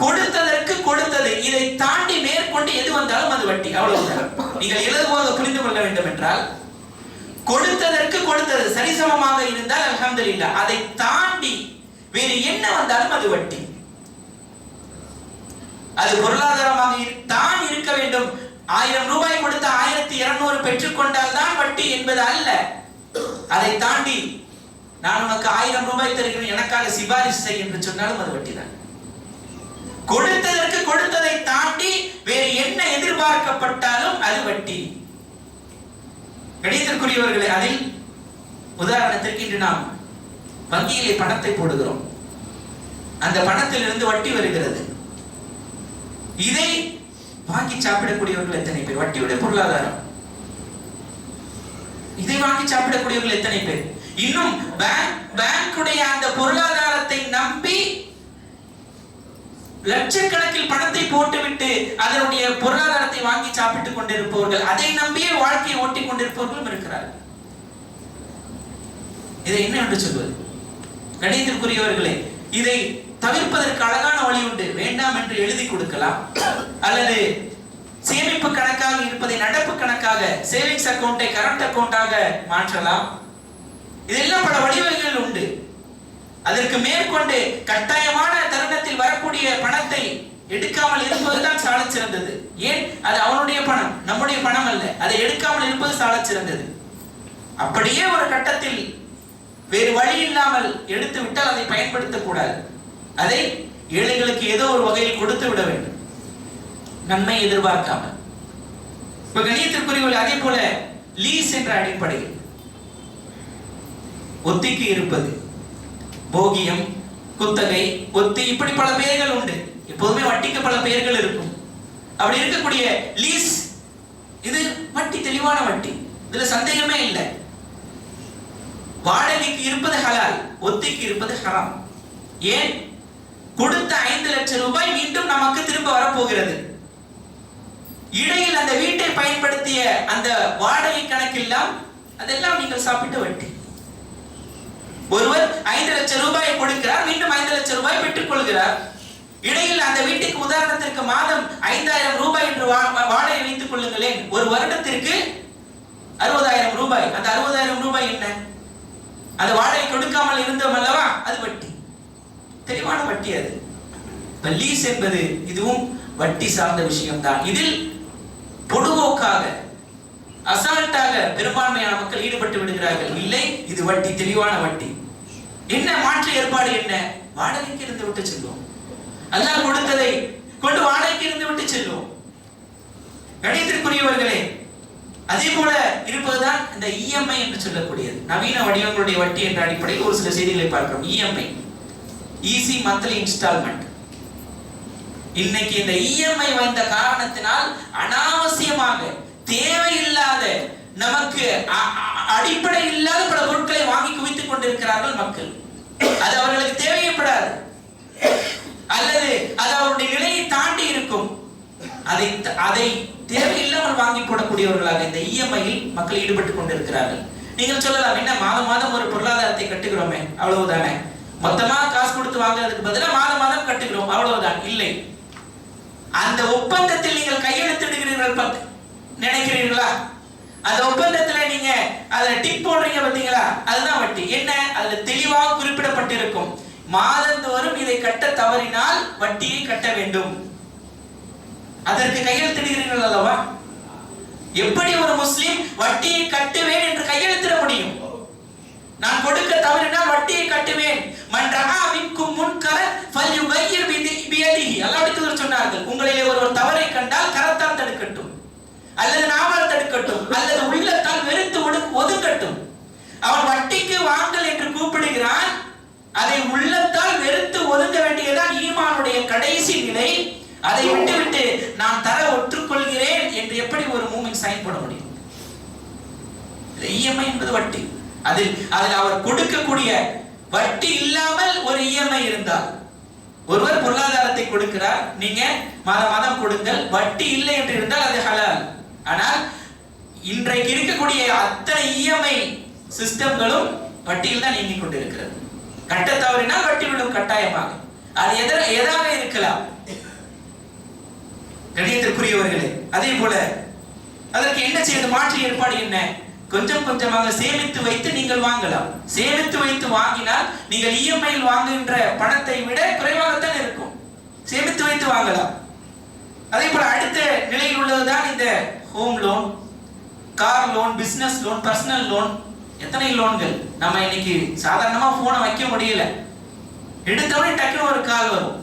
கொடுத்ததற்கு கொடுத்தது, இதை தாண்டி மேற்கொண்டு எது வந்தாலும் அது வட்டி. அவ்வளவுதான். நீங்கள் இலகுவாக புரிந்து கொள்ள வேண்டும் என்றால், கொடுத்ததற்கு கொடுத்தது சரிசமமாக இருந்தால் அல்ஹம்துலில்லாஹ், அதை தாண்டி வேறு என்ன வந்தாலும் அது வட்டி. அது பொருளாதாரமாக தான் இருக்க வேண்டும். 1000 ரூபாய் கொடுத்த 1200 பெற்றுக்கொண்டால் தான் வட்டி என்பது அல்ல. அதை தாண்டி நான் உனக்கு 1000 ரூபாய் தருகிறேன், எனக்காக சிபாரிசு செய் என்று சொன்னாலும் அது வட்டி தான். கொடுத்ததற்கு கொடுத்ததை தாண்டி வேறு என்ன எதிர்பார்க்கப்பட்டாலும் அது வட்டி. கணிதத்திற்குரியவர்களே, அதில் உதாரணத்திற்கு இன்று நாம் வங்கியிலே பணத்தை போடுகிறோம், அந்த பணத்திலிருந்து வட்டி வருகிறது. இதை வாங்கி சாப்பிடக்கூடியவர்கள் எத்தனை பேர்? வட்டியுடைய பொருளாதாரம். இதை வாங்கி சாப்பிடக்கூடியவர்கள் எத்தனை பேர்? இன்னும் பேங்குடைய அந்த பொருளாதாரத்தை நம்பி லட்சக்கணக்கில் பணத்தை போட்டுவிட்டு அதனுடைய பொருளாதாரத்தை வாங்கி சாப்பிட்டுக் கொண்டிருப்பவர்கள், அதை நம்பியே வாழ்க்கையை ஓட்டிக் கொண்டிருப்பவர்களும் இருக்கிறார்கள். இதை என்ன என்று சொல்வது? கணிதத்திற்குரியவர்களே, இதை தவிர்ப்பதற்கு அழகான வழி உண்டு. வேண்டாம் என்று எழுதி கொடுக்கலாம், அல்லது சேமிப்பு கணக்காக இருப்பதை நடப்பு கணக்காக, சேவிங்ஸ் அக்கவுண்டை கரண்ட் அக்கவுண்டாக மாற்றலாம். இதெல்லாம் பல வழிவகைகள் உண்டு. அதற்கு மேற்கொண்டு கட்டாயமான தருணத்தில் வரக்கூடிய பணத்தை எடுக்காமல் இருப்பதுதான் சாலச் சிறந்தது. ஏன்? அது அவனுடைய பணம், நம்முடைய பணம் அல்ல. அதை எடுக்காமல் இருப்பது சாலச் சிறந்தது. அப்படியே ஒரு கட்டத்தில் வேறு வழி இல்லாமல் எடுத்து விட்டால் அதை பயன்படுத்தக்கூடாது. அதை ஏழைகளுக்கு ஏதோ ஒரு வகையில் கொடுத்து விட வேண்டும், நன்மை எதிர்பார்க்காமல். இப்ப கணியத்திற்குரியவர்கள், அதே போல லீஸ் என்ற அடிப்படையில் ஒத்திக்கு இருப்பது, போகியம், குத்தகை, ஒத்தி, இப்படி பல பெயர்கள் உண்டு. எப்போதுமே வட்டிக்கு பல பெயர்கள் இருக்கும். அப்படி இருக்கக்கூடிய லீஸ், இது வட்டி, தெளிவான வட்டி, இதுல சந்தேகமே இல்லை. வாடகைக்கு இருப்பது ஹலால், ஒத்திக்கு இருப்பது ஹராம். ஏன்? கொடுத்த 5 லட்சம் ரூபாய் மீண்டும் நமக்கு திரும்ப வரப்போகிறது. இடையில் அந்த வீட்டை பயன்படுத்திய அந்த வாடகை கணக்கெல்லாம் அதெல்லாம் நீங்கள் சாப்பிட்ட வட்டி. ஒருவர் 5 லட்சம் ரூபாயை கொடுக்கிறார், மீண்டும் 5 லட்சம் ரூபாய் பெற்றுக் கொள்கிறார். இடையில் அந்த வீட்டுக்கு உதாரணத்திற்கு மாதம் 5000 ரூபாய் என்று வாடகை வைத்துக் கொள்ளுங்களேன். ஒரு வருடத்திற்கு 60000 ரூபாய். அந்த 60000 ரூபாய் என்ன? அந்த வாடகை கொடுக்காமல் இருந்தோம் அல்லவா, அது வட்டி, தெளிவான வட்டி. அது லீஸ் என்பது இதுவும் வட்டி சார்ந்த விஷயம்தான். இதில் பொடுவோக்காக, அசால்ட்டாக பெரும்பான்மையான மக்கள் ஈடுபட்டு விடுகிறார்கள். இல்லை, இது வட்டி, தெளிவான வட்டி. என்ன மாற்று ஏற்பாடு? என்ன? வாடகைக்கு இருந்து விட்டு செல்வோம், அல்லாஹ் கொடுத்ததை கொண்டு வாடகைக்கு இருந்து விட்டு செல்வோம். கணியத்திற்குரியவர்களே, அதே போல இருப்பதுதான் இந்த இஎம்ஐ என்று சொல்லக்கூடியது. நவீன வடிவங்களுடைய வட்டி என்ற அடிப்படையில் ஒரு சில செய்திகளை பார்க்கிறோம். EMI, easy monthly instalment. இன்னைக்கு இந்த இஎம்ஐ வந்த காரணத்தினால் அனாவசியமாக, தேவையில்லாத, நமக்கு அடிப்படை இல்லாத பல பொருட்களை வாங்கி குவித்துக் கொண்டிருக்கிறார்கள் மக்கள். அது அவர்களுக்கு தேவைப்படாது, அல்லது அது அவருடைய நிலையை தாண்டி இருக்கும். அதை தேவையில்லாமல் வாங்கி போடக்கூடியவர்களாக இந்த இஎம்ஐயில் மக்கள் ஈடுபட்டுக் கொண்டிருக்கிறார்கள். நீங்கள் சொல்லலாம், என்ன மாதம் மாதம் ஒரு பொருளாதாரத்தை கட்டுகிறோமே, அவ்வளவுதானே, மொத்தமா காசு கொடுத்து வாங்குறதுக்கு பதிலாக மாதம் மாதம் கட்டுகிறோம், அவ்வளவுதான். இல்லை, அந்த ஒப்பந்தத்தில் நீங்கள் கையெழுத்திடுகிறீர்கள் நினைக்கிறீர்களா? அந்த ஒப்பந்தத்தில் நீங்க அதுல டிக் போடுறீங்க பாத்தீங்களா, அதுதான் வட்டி. என்ன? அதுல தெளிவாக குறிப்பிடப்பட்டிருக்கும், மாதந்தோறும் இதை கட்ட தவறினால் வட்டியை கட்ட வேண்டும். அதற்கு கையெழுத்திடுகிறீர்கள் அல்லவா? எப்படி ஒரு முஸ்லிம் வட்டியை கட்டுவேன் என்று கையெழுத்திட முடியும்? நான் கொடுக்க தவறினால் வட்டியை கட்டுவேன். மன் ரஆ மின்கும் முன்கரன் ஃபல்யுகையிர் பியதிஹி. அல்லாஹ்வுடைய தூதர் சொன்னார்கள், உங்களிலே ஒருவர் தவறை கண்டால் கரத்தால் தடுக்கட்டும், அல்லது நாவால் தடுக்கட்டும், அல்லது உள்ளத்தால் வெறுத்து ஒதுக்கட்டும். அவன் வட்டிக்கு வாங்கல் என்று கூப்பிடுகிறான், அதை உள்ளத்தால் வெறுத்து ஒதுங்க வேண்டியதான் ஈமானுடைய கடைசி நிலை. அதை விட்டுவிட்டு நான் தர ஒற்றுக்கொள்கிறேன் என்று எப்படி ஒரு மூமின் சைன் போட முடியும்? இஎம்ஐ என்பது வட்டி. அதில் அவர் கொடுக்கக்கூடிய வட்டி இல்லாமல் ஒரு இஎம்ஐ இருந்தால், ஒருவர் பொருளாதாரத்தை கொடுக்கிறார், நீங்க மாதம் மாதம் கொடுங்கள், வட்டி இல்லை என்று இருந்தால் அது ஹலால். ஆனால் இன்றைக்கு இருக்கக்கூடிய அத்தனை இஎம்ஐ சிஸ்டம்களும் வட்டியில் தான் இயங்கிக் கொண்டிருக்கிறது. கட்ட தவறினால் வட்டி விடும் கட்டாயமாக. அது எதாக இருக்கலாம். கணியத்திற்குரியவர்களே, அதே போல அதற்கு என்ன செய்வது? மாற்று ஏற்பாடு என்ன? கொஞ்சம் கொஞ்சமாக சேமித்து வைத்து நீங்கள் வாங்கலாம். சேமித்து வைத்து வாங்கினால் நீங்கள் இஎம்ஐயில் வாங்குகின்ற பணத்தை விட குறைவாகத்தான் இருக்கும். சேமித்து வைத்து வாங்கலாம். போலதான் இந்த home loan, car loan, business loan, personal loan, எத்தனை லோன்கள். நம்ம இன்னைக்கு சாதாரணமா போனை வைக்க முடியல, எடுத்தவொடனே டக்குன்னு ஒரு கால் வரும்,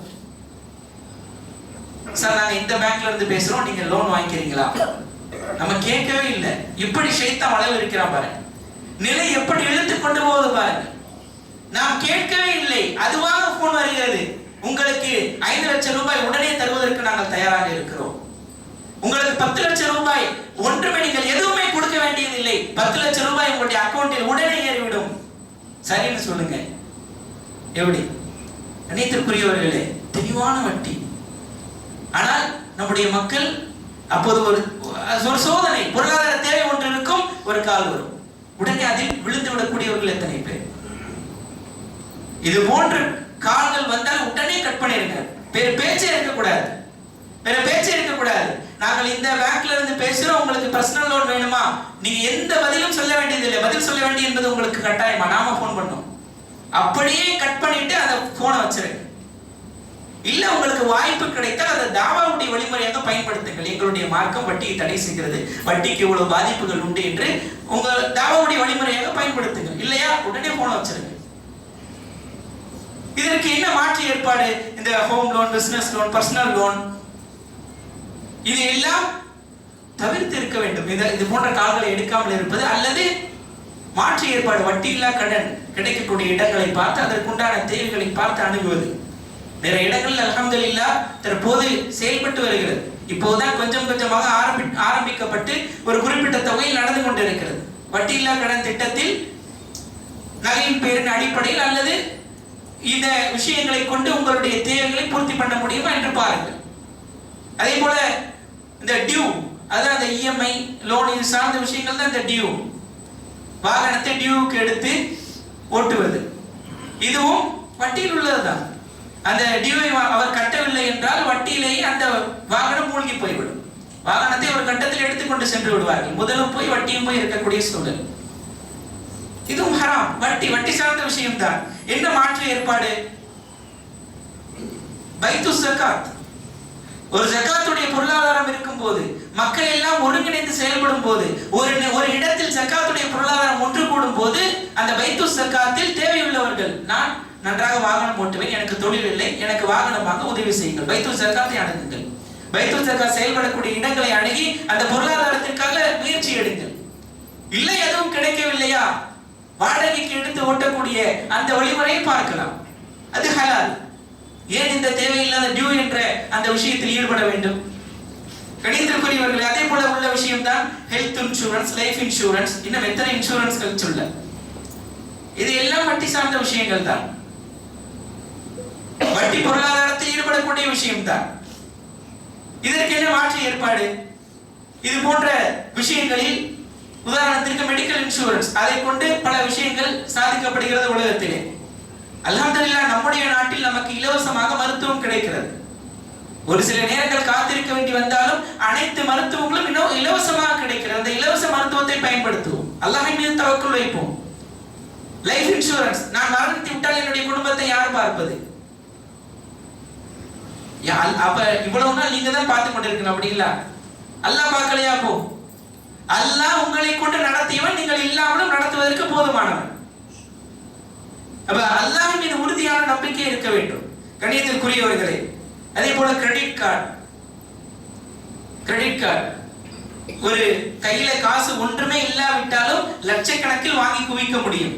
சார் நாங்க இந்த பேங்க்ல இருந்து பேசுறோம், நீங்க லோன் வாங்கிக்கிறீங்களா? நம்ம கேட்கவே இல்லை. இப்படி ஷைத்தான் அளவு இருக்கிறான் பாருங்க, நிலை எப்படி இழுத்து கொண்டு போகுது பாருங்க. நாம் கேட்கவே இல்லை, அதுவாக போன் வருகிறது, உங்களுக்கு 5 லட்சம் ரூபாய் உடனே தருவதற்கு நாங்கள் தயாராக இருக்கிறோம், உங்களுக்கு 10 லட்சம் ரூபாய் ஒன்றுமே நீங்கள் எதுவுமே கொடுக்க வேண்டியதில்லை, 10 லட்சம் ரூபாய் உங்களுடைய அக்கௌண்டில் உடனே ஏறிவிடும். சரின்னு சொல்லுங்க. எப்படி? அனைத்திற்குரியவர்களே, தெளிவான வட்டி. ஆனால் நம்முடைய மக்கள் அப்போது ஒரு சோதனை, பொருளாதார தேவை ஒன்று இருக்கும், ஒரு கால் வரும், உடனே அதில் விழுந்து விடக்கூடியவர்கள் எத்தனை பேர். இது போன்ற கால்கள் வந்தால் உடனே கட் பண்ணிருங்க. வேற பேச்சே இருக்கக்கூடாது, வேற பேச்சே இருக்கக்கூடாது. நாங்கள் இந்த பேங்க்ல இருந்து பேசுறோம், உங்களுக்கு பர்சனல் லோன் வேணுமா? நீங்க எந்த பதிலும் சொல்ல வேண்டியதில்லை, பதில் சொல்ல வேண்டிய என்பது உங்களுக்கு கட்டாயமா? நாம போன் பண்ணோம், அப்படியே கட் பண்ணிட்டு அந்த போனை வச்சிருங்க. இல்ல உங்களுக்கு வாய்ப்பு கிடைத்தால் அதை தாவாவுடைய வழிமுறையாக பயன்படுத்துங்கள். எங்களுடைய மார்க்கம் வட்டியை தடை செய்கிறது, வட்டிக்கு இவ்வளவு பாதிப்புகள் உண்டு என்று உங்கள் தாவாவுடைய வழிமுறையாக பயன்படுத்துங்கள். இல்லையா உடனே போன வச்சிருங்க. இதற்கு என்ன மாற்று ஏற்பாடு? இந்த home loan, business loan, personal loan, இது எல்லாம் தவிர்த்து இருக்க வேண்டும். இது போன்ற கால்களை எடுக்காமல் இருப்பது, அல்லது மாற்று ஏற்பாடு, வட்டி இல்லா கடன் கிடைக்கக்கூடிய இடங்களை பார்த்து அதற்குண்டான தேவைகளை பார்த்து அணுகுவது. நிறைய இடங்கள் அல்ஹம்துலில்லாஹ் தற்போது செயல்பட்டு வருகிறது. இப்போதுதான் கொஞ்சம் கொஞ்சமாக ஆரம்பிக்கப்பட்டு ஒரு குறிப்பிட்ட தொகையில் நடந்து கொண்டிருக்கிறது. வட்டி இல்லா கடன் திட்டத்தில் நகையின் பேரின் அடிப்படையில் அல்லது இந்த விஷயங்களை கொண்டு உங்களுடைய தேவைகளை பூர்த்தி பண்ண முடியுமா என்று பாருங்கள். அதே போல இந்த டியூ, அதாவது அந்த இஎம்ஐ லோன், இது சார்ந்த விஷயங்கள் தான் இந்த டியூ. வாகனத்தை டியூவுக்கு எடுத்து ஓட்டுவது, இதுவும் வட்டியில் உள்ளதுதான். அந்த டியூவை அவர் கட்டவில்லை என்றால் வட்டியிலேயே அந்த வாகனம் மூழ்கி போய்விடும். வாகனத்தை ஒரு கட்டத்தில் எடுத்துக்கொண்டு சென்று விடுவார்கள். முதலும் போய் வட்டியும் போய் இருக்கக்கூடிய சூழல். இதுவும் ஹராம், வட்டி சார்ந்த விஷயம் தான். என்ன மாற்று ஏற்பாடு? பைத்து ஜகாத். ஒரு ஜகாத்துடைய பொருளாதாரம் இருக்கும் போது, மக்கள் எல்லாம் ஒருங்கிணைந்து செயல்படும் போது, ஒரு இடத்தில் ஜகாத்துடைய பொருளாதாரம் ஒன்று கூடும் போது, அந்த பைத்து ஜகாத்தில் தேவையுள்ளவர்கள், நான் நன்றாக வாகனம் ஓட்டுவேன், எனக்கு தொழில் இல்லை, எனக்கு வாகனம் வாங்க உதவி செய்யுங்கள், பைத்துல் ஜகாத்தை அணுகுங்கள். பைத்துல் ஜகாத் செயல்படக்கூடிய இடங்களை அணுகி அந்த பொருளாதாரத்திற்காக முயற்சி எடுங்கள். இல்லை எதுவும் கிடைக்கவில்லையா, வாடகைக்கு எடுத்து ஓட்டக்கூடிய அந்த வழிமுறையை பார்க்கலாம், அது ஹலால். ஏன் இந்த தேவையில்லாத டியூ என்ற அந்த விஷயத்தில் ஈடுபட வேண்டும்? கணித்திற்குரியவர்களே, அதே போல உள்ள விஷயம் தான் ஹெல்த் இன்சூரன்ஸ், லைஃப் இன்சூரன்ஸ், இன்னும் எத்தனை இன்சூரன்ஸ்கள் சொல்ல. இது எல்லாம் வட்டி சார்ந்த விஷயங்கள் தான், வட்டி பொருளாதாரத்தில் ஈடுபடக்கூடிய விஷயம் தான். இதற்கு என்ன மாற்று ஏற்பாடு? இது போன்ற விஷயங்களில் உதாரணத்திற்கு மெடிக்கல் இன்சூரன்ஸ், அதை கொண்டு பல விஷயங்கள் சாதிக்கப்படுகிறது உலகத்திலே. அல்ஹம்துலில்லாஹ் நம்முடைய நாட்டில் நமக்கு இலவசமாக மருத்துவம் கிடைக்கிறது. ஒரு சில நேரங்கள் காத்திருக்க வேண்டி வந்தாலும் அனைத்து மருத்துவங்களும் இன்னும் இலவசமாக கிடைக்கிறது. அந்த இலவச மருத்துவத்தை பயன்படுத்துவோம், அல்லாஹ்வின் மீது தவக்கல் வைப்போம். லைஃப் இன்சூரன்ஸ், நான் மரணித்து விட்டால் என்னுடைய குடும்பத்தை யார் பார்ப்பது? அப்ப இவ்வளவு நாள் நீங்க தான் பார்த்து கொண்டிருக்கணும், அப்படி இல்ல? அல்லாஹ் பார்க்கலையா? போ, அல்லாஹ் உங்களை கொண்டு நடத்தியவன், நீங்கள் இல்லாமலும் நடத்துவதற்கு போதுமானவன். அப்ப அல்லாஹ் மீது உறுதியான நம்பிக்கை இருக்க வேண்டும் கணியத்திற்குரியவர்களே. அதே போல கிரெடிட் கார்டு, ஒரு கையில காசு ஒன்றுமே இல்லாவிட்டாலும் லட்சக்கணக்கில் வாங்கி குவிக்க முடியும்.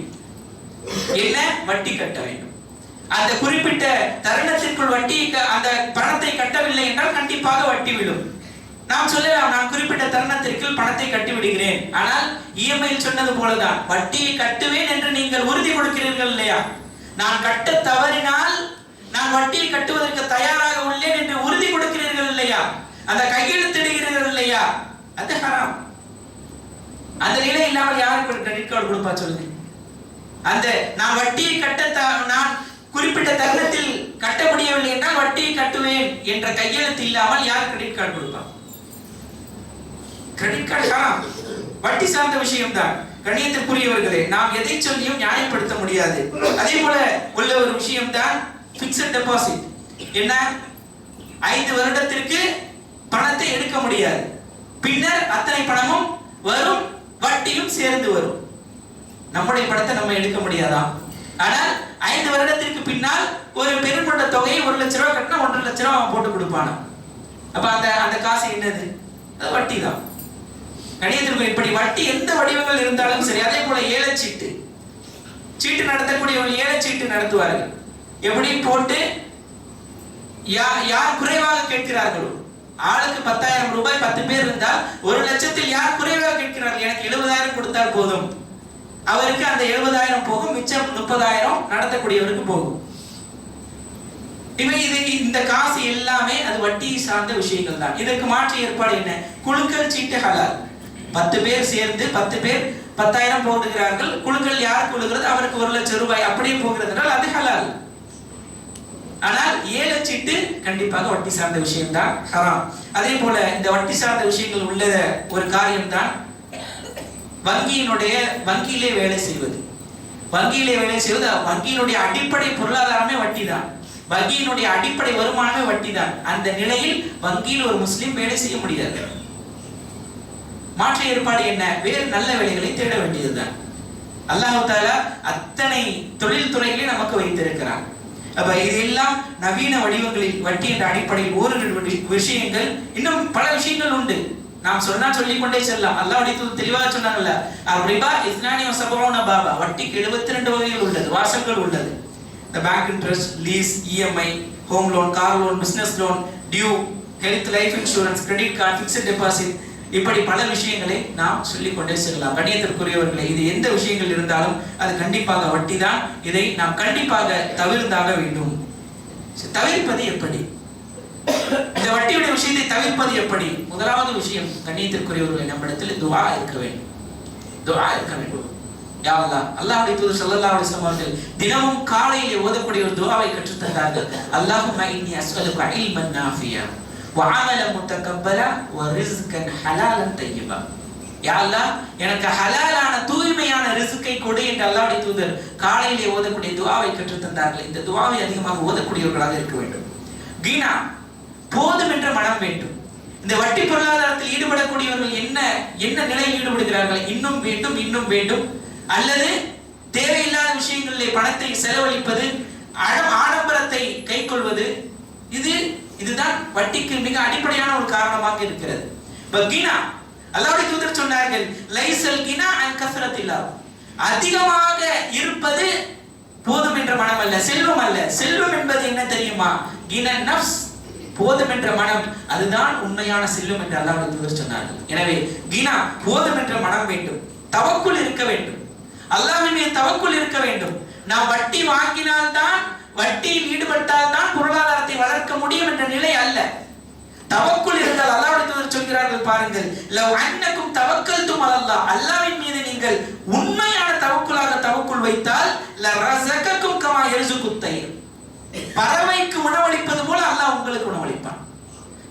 என்ன? வட்டி கட்ட வேண்டும். அந்த குறிப்பிட்ட தருணத்திற்குள் வட்டி, அந்த பணத்தை கட்டவில்லை என்றால் கண்டிப்பாக வட்டி விடும். நாம் சொல்லலாம், நான் குறிப்பிட்ட தருணத்திற்குள் பணத்தை கட்டி விடுகிறேன். ஆனால் இஎம்ஐயில் சொன்னது போலதான், வட்டியை கட்டுவேன் என்று நீங்கள் உறுதி கொடுக்கிறீர்கள் இல்லையா? நான் கட்ட தவறினால் நான் வட்டியை கட்டுவதற்கு தயாராக உள்ளேன் என்று உறுதி கொடுக்கிறீர்கள் இல்லையா? அந்த கையெழுத்திடுகிறீர்கள் இல்லையா? அது ஹராம். அந்த நிலை இல்லாமல் யாருக்கு கிரெடிட் கார்டு கொடுப்பா சொல்லுங்க? அந்த நான் வட்டியை நான் குறிப்பிட்ட தருணத்தில் கட்ட முடியவில்லை என்றால் வட்டியை கட்டுவேன் என்ற கையெழுத்து இல்லாமல் யார் கிரெடிட் கார்டு கொடுப்பா? கிரெடிட் கார்டு ஹராம், வட்டி சார்ந்த விஷயம் தான். கண்ணியத்திற்குரியவர்களே, நாம் எதை சொல்லியும் நியாயப்படுத்த முடியாது. அதே போல உள்ள ஒரு விஷயம் தான் பிக்ஸட் டெபாசிட். என்ன? 5 வருடத்திற்கு பணத்தை எடுக்க முடியாது. பின்னர் அத்தனை பணமும் வரும், வட்டியும் சேர்ந்து வரும். நம்முடைய படத்தை நம்ம எடுக்க முடியாதா? ஆனால் 5 வருடத்திற்கு பின்னால் ஒரு பெருங்கொண்ட தொகையை 1 லட்சம் ரூபாய் கட்டினா 1.5 லட்சம் ரூபாய் அவன் போட்டு கொடுப்பானா? அப்ப அந்த காசு என்னது? அது வட்டி தான். கணியத்திற்கு இப்படி வட்டி எந்த வடிவங்கள் இருந்தாலும் சரி. அதே போல ஏலச்சீட்டு, சீட்டு நடத்தக்கூடியவர்கள் ஏலச்சீட்டு நடத்துவார்கள். எப்படி போட்டு யார் குறைவாக கேட்கிறார்களோ, ஆளுக்கு 10,000 ரூபாய் 10 பேர் இருந்தால் 1 லட்சத்தில் யார் குறைவாக கேட்கிறார்கள், எனக்கு 70,000 கொடுத்தால் போதும், அவருக்கு அந்த 70,000 போகும், மிச்சம் 30,000 நடத்தக்கூடியவருக்கு போகும். இந்த காசு எல்லாமே அது வட்டி சார்ந்த விஷயங்கள் தான். இதற்கு மாற்று ஏற்பாடு என்ன? குழுக்கள் சீட்டு ஹலால். 10 பேர் சேர்ந்து 10 பேர் 10,000 போடுகிறார்கள். குழுக்கள் யார் குழுகிறது அவருக்கு 1 லட்சம் ரூபாய் அப்படியே போகிறது என்றால் அது ஹலால். ஆனால் ஏலச்சீட்டு கண்டிப்பாக வட்டி சார்ந்த விஷயம் தான், ஹராம். அதே போல இந்த வட்டி சார்ந்த விஷயங்கள் உள்ள ஒரு காரியம் தான் வங்கியிலே வேலை செய்வது. வங்கியிலே வேலை செய்வது, வங்கியினுடைய அடிப்படை பொருளாதாரமே வட்டி தான். வங்கியினுடைய அடிப்படை வருமானமே வட்டி தான். அந்த நிலையில் வங்கியில் ஒரு முஸ்லிம் வேலை செய்ய முடியாது. மாற்று ஏற்பாடு என்ன? வேறு நல்ல வேலைகளை தேட வேண்டியதுதான். அல்லாஹ் தஆலா அத்தனை தொழில் துறைகளை நமக்கு வைத்திருக்கிறான். அப்ப இதெல்லாம் நவீன வடிவங்களில் வட்டி என்ற அடிப்படையில் ஓரிரு விஷயங்கள், இன்னும் பல விஷயங்கள் உண்டு. நாம் சொல்லிக் கொண்டே செல்லலாம். அல்லாஹ்வுடைய தூதர் தெளிவாக சொன்னாங்கல்ல, ரிபா இஸ்னானி வஸபூன பாபா, வட்டிக்கு 72 வகைகள் உள்ளது, வாசல்கள் உள்ளது. இந்த bank interest, lease, EMI, home loan, car loan, business loan, due, health, life insurance, credit card, fixed deposit, இப்படி பல விஷயங்களை நாம் சொல்லிக் கொண்டே செல்லலாம். கண்ணியத்திற்குரியவர்களே, இது எந்த விஷயங்கள் இருந்தாலும் அது கண்டிப்பாக வட்டி தான். இதை நாம் கண்டிப்பாக தவிர்த்தாக வேண்டும். தவிர்ப்பது எப்படி? இந்த வட்டியுடைய விஷயத்தை தவிர்ப்பது எப்படி? முதலாவது விஷயம், கண்ணியத்திற்குரியவர்களை, நம்மிடத்தில் துஆ இருக்க வேண்டும். துஆ இருக்க வேண்டும். யா அல்லாஹ், அல்லாஹ்வுடைய தூதர் ஸல்லல்லாஹு அலைஹி வஸல்லம் அவர்கள் தினமும் காலையிலே ஓதக்கூடிய ஒரு துஆவை கற்றுத் தந்தார்கள். அல்லாஹும்ம இன்னி அஸ்அலுக இல்மன் நாஃபியா வ அமலன் முத்தகப்பலா வ ரிஸ்கன் ஹலாலன் தய்யிபா. யா அல்லாஹ், எனக்கு ஹலாலான தூய்மையான ரிஸ்கை கொடு என்று அல்லாஹ்வுடைய தூதர் காலையிலே ஓதக்கூடிய துஆவை கற்றுத் தந்தார்கள். இந்த துஆவை அதிகமாக ஓதக்கூடியவர்களாக இருக்க வேண்டும். கீனா, போதும் என்ற மனம் வேண்டும். இந்த வட்டி பொருளாதாரத்தில் ஈடுபடக்கூடியவர்கள் என்ன நிலையில் ஈடுபடுகிறார்கள்? இன்னும் வேண்டும், இன்னும் வேண்டும், அல்லது தேவையில்லாத விஷயங்களிலே பணத்தை செலவழிப்பது, ஆடம்பரத்தை கை கொள்வது, இதுதான் வட்டிக்கு மிக அடிப்படையான ஒரு காரணமாக இருக்கிறது. கீனா, அல்லாஹ்வுடைய தூதர் சொன்னார்கள், லைசல் கினா அன் கஸ்ரத்தில்லாஹ், அதிகமாக இருப்பது போதும் என்ற மனம் அல்ல, செல்வம் அல்ல. செல்வம் என்பது என்ன தெரியுமா? கினா நஃப்ஸ், போதும் என்ற மனம், அதுதான் உண்மையான செல்வம் என்று அல்லாஹ்வுடைய தூதர் சொன்னார்கள். எனவே கினா, போதும் என்ற மனம் வேண்டும். தவக்குல் இருக்க வேண்டும். அல்லாஹ்வின் மீது தவக்குல் இருக்க வேண்டும். நாம் வட்டி வாங்கினால்தான், வட்டியில் ஈடுபட்டால் தான் பொருளாதாரத்தை வளர்க்க முடியும் என்ற நிலை அல்ல. தவக்குல் இருந்தால் அல்லாஹ்வுடைய தூதர் சொல்கிறார்கள், பாருங்கள், லவ் அன்னக்கும் தவக்கல்தும் அலல்லாஹ், அல்லாஹ்வின் மீது நீங்கள் உண்மையான தவக்குலாக தவக்குல் வைத்தால் லரஸகக்கும் கமா யர்ஸுகுத் தய்ர், பறவைக்கு உணவளிப்பது போல அல்லாஹ் உங்களுக்கு உணவளிப்பான்.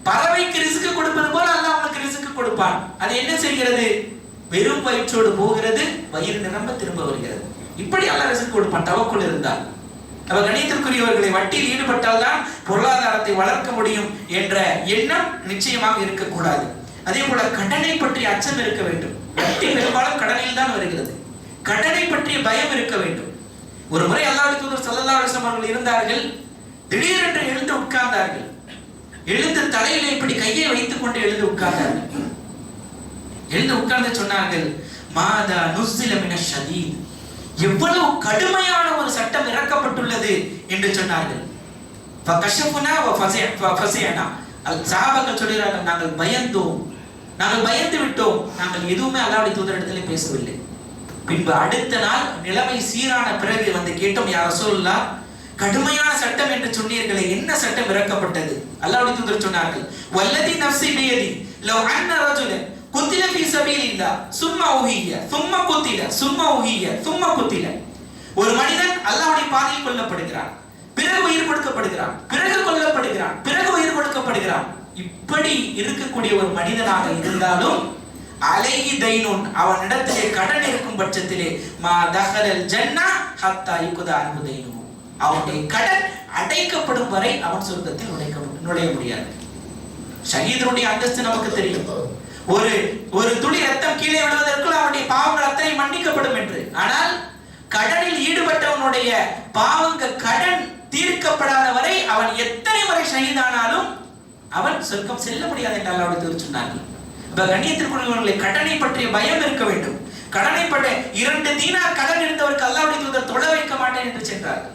பறவைக்கு ரிஸ்க் கொடுப்பது போல அல்லாஹ் உங்களுக்கு ரிஸ்க் கொடுப்பான். அது என்ன செய்கிறது? வெறும் வயிற்றோடு போகிறது, வயிறு நிரம்ப திரும்ப வருகிறது. இப்படி அல்லாஹ் ரிஸ்க் கொடுப்பான் தவக்குல் இருந்தால். அப்ப கணியத்திற்குரியவர்களை, வட்டியில் ஈடுபட்டால் தான் பொருளாதாரத்தை வளர்க்க முடியும் என்ற எண்ணம் நிச்சயமாக இருக்கக்கூடாது. அதே போல கடனை பற்றிய அச்சம் இருக்க வேண்டும். வட்டி பெரும்பாலும் கடனில் தான் வருகிறது. கடனை பற்றிய பயம் இருக்க வேண்டும். ஒரு முறை அல்லாஹ்வுடைய தூதர் ஸல்லல்லாஹு அலைஹி வஸல்லம் அவர்கள் இருந்தார்கள். திடீரென்று எழுந்து உட்கார்ந்தார்கள். எழுந்து தலையிலே இப்படி கையை வைத்துக் கொண்டு எழுந்து உட்கார்ந்தார்கள். எழுந்து உட்கார்ந்து சொன்னார்கள், மாதா நுஸ்ஸில மினஷ் ஷதீத், எவ்வளவு கடுமையான ஒரு சட்டம் இறக்கப்பட்டுள்ளது என்று சொன்னார்கள். ஃபகஷஃபுனா வ ஃபஸிஅனா, சஹாபாக்கள் சொல்கிறார்கள், நாங்கள் பயந்தோம், நாங்கள் பயந்து விட்டோம், நாங்கள் எதுவுமே அல்லாஹ்வுடைய தூதரிடத்திலே பேசவில்லை. பின்பு அடுத்த நாள் நிலைமை சீரான பிறகு வந்து கேட்டோம், யா ரசூலுல்லாஹ், கடுமையான சட்டம் என்று சொன்னீர்களே, என்ன சட்டம் இறக்கப்பட்டது? அல்லாஹ்வுடைய தூதர் சொன்னார்கள், வல்லதி நஃப்ஸி பியதி லவ் அன்ன ரஜுலன் குத்தில ஃபீ சபீலில்லாஹ் சும்ம உஹிய சும்ம குத்தில சும்ம உஹிய சும்ம குத்தில, ஒரு மனிதன் அல்லாஹ்வுடைய பாதையில் கொல்லப்படுகிறான், பிறகு உயிர் கொடுக்கப்படுகிறான், பிறகு கொல்லப்படுகிறான், பிறகு உயிர் கொடுக்கப்படுகிறான். இப்படி இருக்கக்கூடிய ஒரு மனிதனாக இருந்தாலும் அலைஹி தைனுன், அவனிடத்திலே கடன் இருக்கும் பட்சத்திலே மா தஹலல் ஜன்னா ஹத்தா யுக்தா அன்ஹு தைனு, அவனுடைய கடன் அடைக்கப்படும் வரை அவன் சொர்க்கத்தில் நுழைய முடியாது. ஷஹீதுடைய அந்தஸ்து நமக்கு தெரியும். ஒரு ஒரு துளி ரத்தம் கீழே விழுவதற்குள் அவனுடைய பாவங்கள் அத்தனை மன்னிக்கப்படும் என்று. ஆனால் கடனில் ஈடுபட்டவனுடைய பாவங்கள் கடன் தீர்க்கப்படாத வரை அவன் எத்தனை முறை ஷஹீதானாலும் அவன் சொர்க்கம் செல்ல முடியாது என்று அல்லாஹ் சொன்னார்கள். கண்ணியத்திற்குரியவர்களே, கடனை பற்றிய பயம் இருக்க வேண்டும். கடனை பற்றிய 2 தீனார் கடன் இருந்தவருக்கு அல்லாஹ்வுடைய தூதர் தொழ வைக்க மாட்டேன் என்று சென்றார்கள்.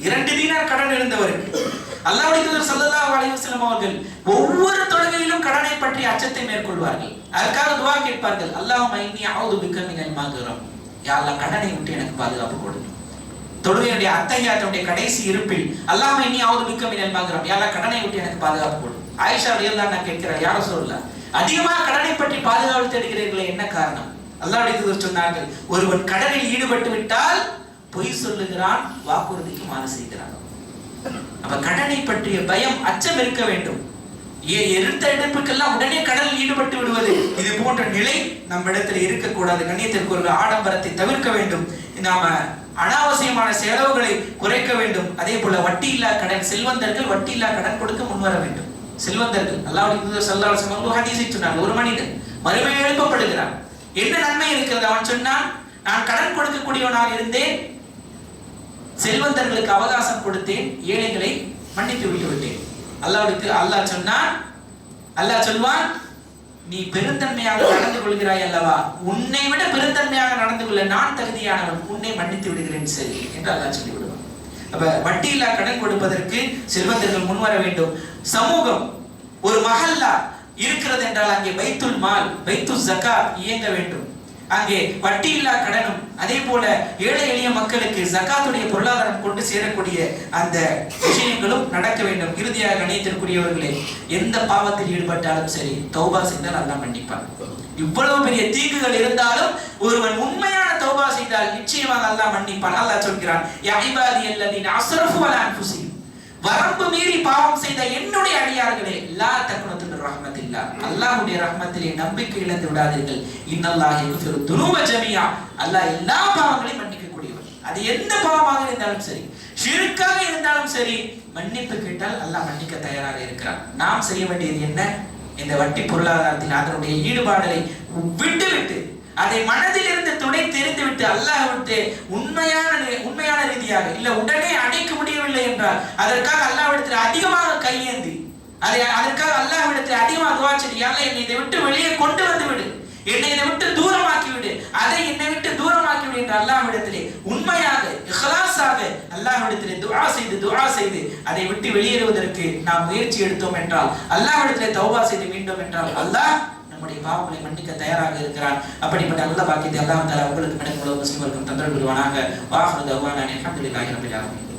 2 தீனார் கடன் இருந்தவருக்கு அல்லாஹ்வுடைய தூதர் ஸல்லல்லாஹு அலைஹி வஸல்லம் அவர்கள் ஒவ்வொரு தொழுகையிலும் கடனை பற்றிய அச்சத்தை மேற்கொள்வார்கள். அதற்காக துஆ கேட்பார்கள், அல்லாஹும்ம இன்னி அஊது பிக்க மினல் மக்ரம். யா அல்லாஹ், கடனை விட்டு எனக்கு பாதுகாப்பு கொடு. தொழுகையுடைய அத்தஹியாத்துடைய கடைசி இருப்பில் அல்லாஹும்ம இன்னி அஊது பிக்க மினல் மக்ரம். யா அல்லாஹ், கடனை விட்டு எனக்கு பாதுகாப்பு கொடு. ஆயிஷா ரலியல்லாஹு அன்ஹா கேட்கிறார், யா ரசூலல்லாஹ், அதிகமாக கடனை பற்றி பாதுகாப்பு தேடுகிறீர்களே, என்ன காரணம்? அல்லாஹ்வுடைய தூதர் சொன்னார்கள், ஒருவன் கடனில் ஈடுபட்டு விட்டால் பொய் சொல்லுகிறான், வாக்குறுதிக்கு மாறு செய்கிறான். அப்ப கடனை பற்றிய பயம், அச்சம் இருக்க வேண்டும். எடுத்த எடுப்புக்கெல்லாம் உடனே கடனில் ஈடுபட்டு விடுவது, இது போன்ற நிலை நம்ம இடத்துல இருக்கக்கூடாது. கண்ணியத்திற்கு ஒரு ஆடம்பரத்தை தவிர்க்க வேண்டும். நாம அனாவசியமான செலவுகளை குறைக்க வேண்டும். அதே போல வட்டி இல்லா கடன், செல்வந்தர்கள் வட்டி இல்லா கடன் கொடுக்க முன்வர வேண்டும். செல்வந்தர்கள், அல்லாஹ்வுடைய தூதர் ஸல்லல்லாஹு அலைஹி வஸல்லம் ஒரு ஹதீஸை சொன்னார். ஒரு மனிதன் மறுமையில் எழுப்பப்படுகிறான். என்ன நன்மை இருக்கிறது? அவன் சொன்னான், நான் கடன் கொடுக்கக்கூடியவனாக இருந்தேன், செல்வந்தர்களுக்கு அவகாசம் கொடுத்தேன், ஏழைகளை மன்னித்து விட்டு விட்டேன். அல்லாஹ் சொன்னான், அல்லாஹ் சொல்வான், நீ பெருந்தன்மையாக நடந்து கொள்கிறாய் அல்லவா, உன்னை விட பெருந்தன்மையாக நடந்து கொள்ள நான் தகுதியானவன், உன்னை மன்னித்து விடுகிறேன் சரி என்று அல்லாஹ் சொல்லி விடுவான். அப்ப வட்டி இல்லா கடன் கொடுப்பதற்கு செல்வந்தர்கள் முன்வர வேண்டும். சமூகம், ஒரு மஹல்லா இருக்கிறது என்றால் அங்கே பைத்துல் மால், பைத்துல் ஜகாத் இயங்க வேண்டும். அங்கே வட்டி இல்லா கடனும் அதே போல ஏழை எளிய மக்களுக்கு ஜகாத்துடைய பொருளாதாரம் கொண்டு சேரக்கூடிய அந்த விஷயங்களும் நடக்க வேண்டும். இறுதியாக கண்ணியத்திற்குரியவர்களே, எந்த பாவத்தில் ஈடுபட்டாலும் சரி தௌபா செய்தால் அல்லாஹ் மன்னிப்பான். இவ்வளவு பெரிய தீங்குகள் இருந்தாலும் ஒருவன் உண்மையான தௌபா செய்தால் நிச்சயமாக அல்லாஹ் மன்னிப்பான். அல்லாஹ் சொல்கிறான், யா இபாதி அல்லதீன அஸ்ரஃபு அலா அன்ஃபுஸிஹிம், வரம்பு மீறி பாவம் செய்த என்னுடைய அடியார்களே, லா தக்னது மின் ரஹ்மத்தில்லாஹ், அல்லாஹ்வுடைய ரஹ்மத்திலே நம்பிக்கை இழந்து விடாதீர்கள். இன்னல்லாஹ் யக்ஃபிரு துனூப ஜமீஆ, அல்லாஹ் எல்லா பாவங்களையும் மன்னிக்க கூடியவர். அது எந்த பாவமாக இருந்தாலும் சரி, ஷிர்க்காக இருந்தாலும் சரி, மன்னிப்பு கேட்டால் அல்லாஹ் மன்னிக்க தயாராக இருக்கிறான். நாம் செய்ய வேண்டியது என்ன? இந்த வட்டி பொருளாதாரத்தில் அதனுடைய ஈடுபாடுகளை விட்டுவிட்டு அதை மனதில் இருந்து துடை தெரிந்து விட்டு அல்லாஹ் விட்டு உண்மையான ரீதியாக இல்ல உடனே அடைக்க முடியவில்லை என்றால் அதற்காக அல்லாஹ்விடத்தில் அதிகமாக கையேந்தி அதற்காக அல்லாஹ்விடத்தில் அதிகமாக துஆ செய்து, யா அல்லாஹ், என்னை இதை விட்டு வெளியே கொண்டு வந்து விடு, என்னை இதை விட்டு தூரமாக்கி விடு, அதை என்னை விட்டு தூரமாக்கி விடு என்று அல்லாஹ்விடத்திலே உண்மையாக இஹ்லாஸாக அல்லாஹ்விடத்திலே துஆ செய்து அதை விட்டு வெளியேறுவதற்கு நாம் முயற்சி எடுத்தோம் என்றால், அல்லாஹ்விடத்திலே தௌபா செய்து மீண்டும் என்றால் அல்லாஹ் நம்முடைய பாவங்களை மன்னிக்க தயாராக இருக்கிறான். அப்படிப்பட்ட நல்ல பாக்கியத்தை அல்லாஹ் தஆலா உங்களுக்கு முஸ்லிம்களுக்கும் தந்தருள்வானாக. வாஹிரு தஅவானா அல்ஹம்துலில்லாஹி ரப்பில் ஆலமீன்.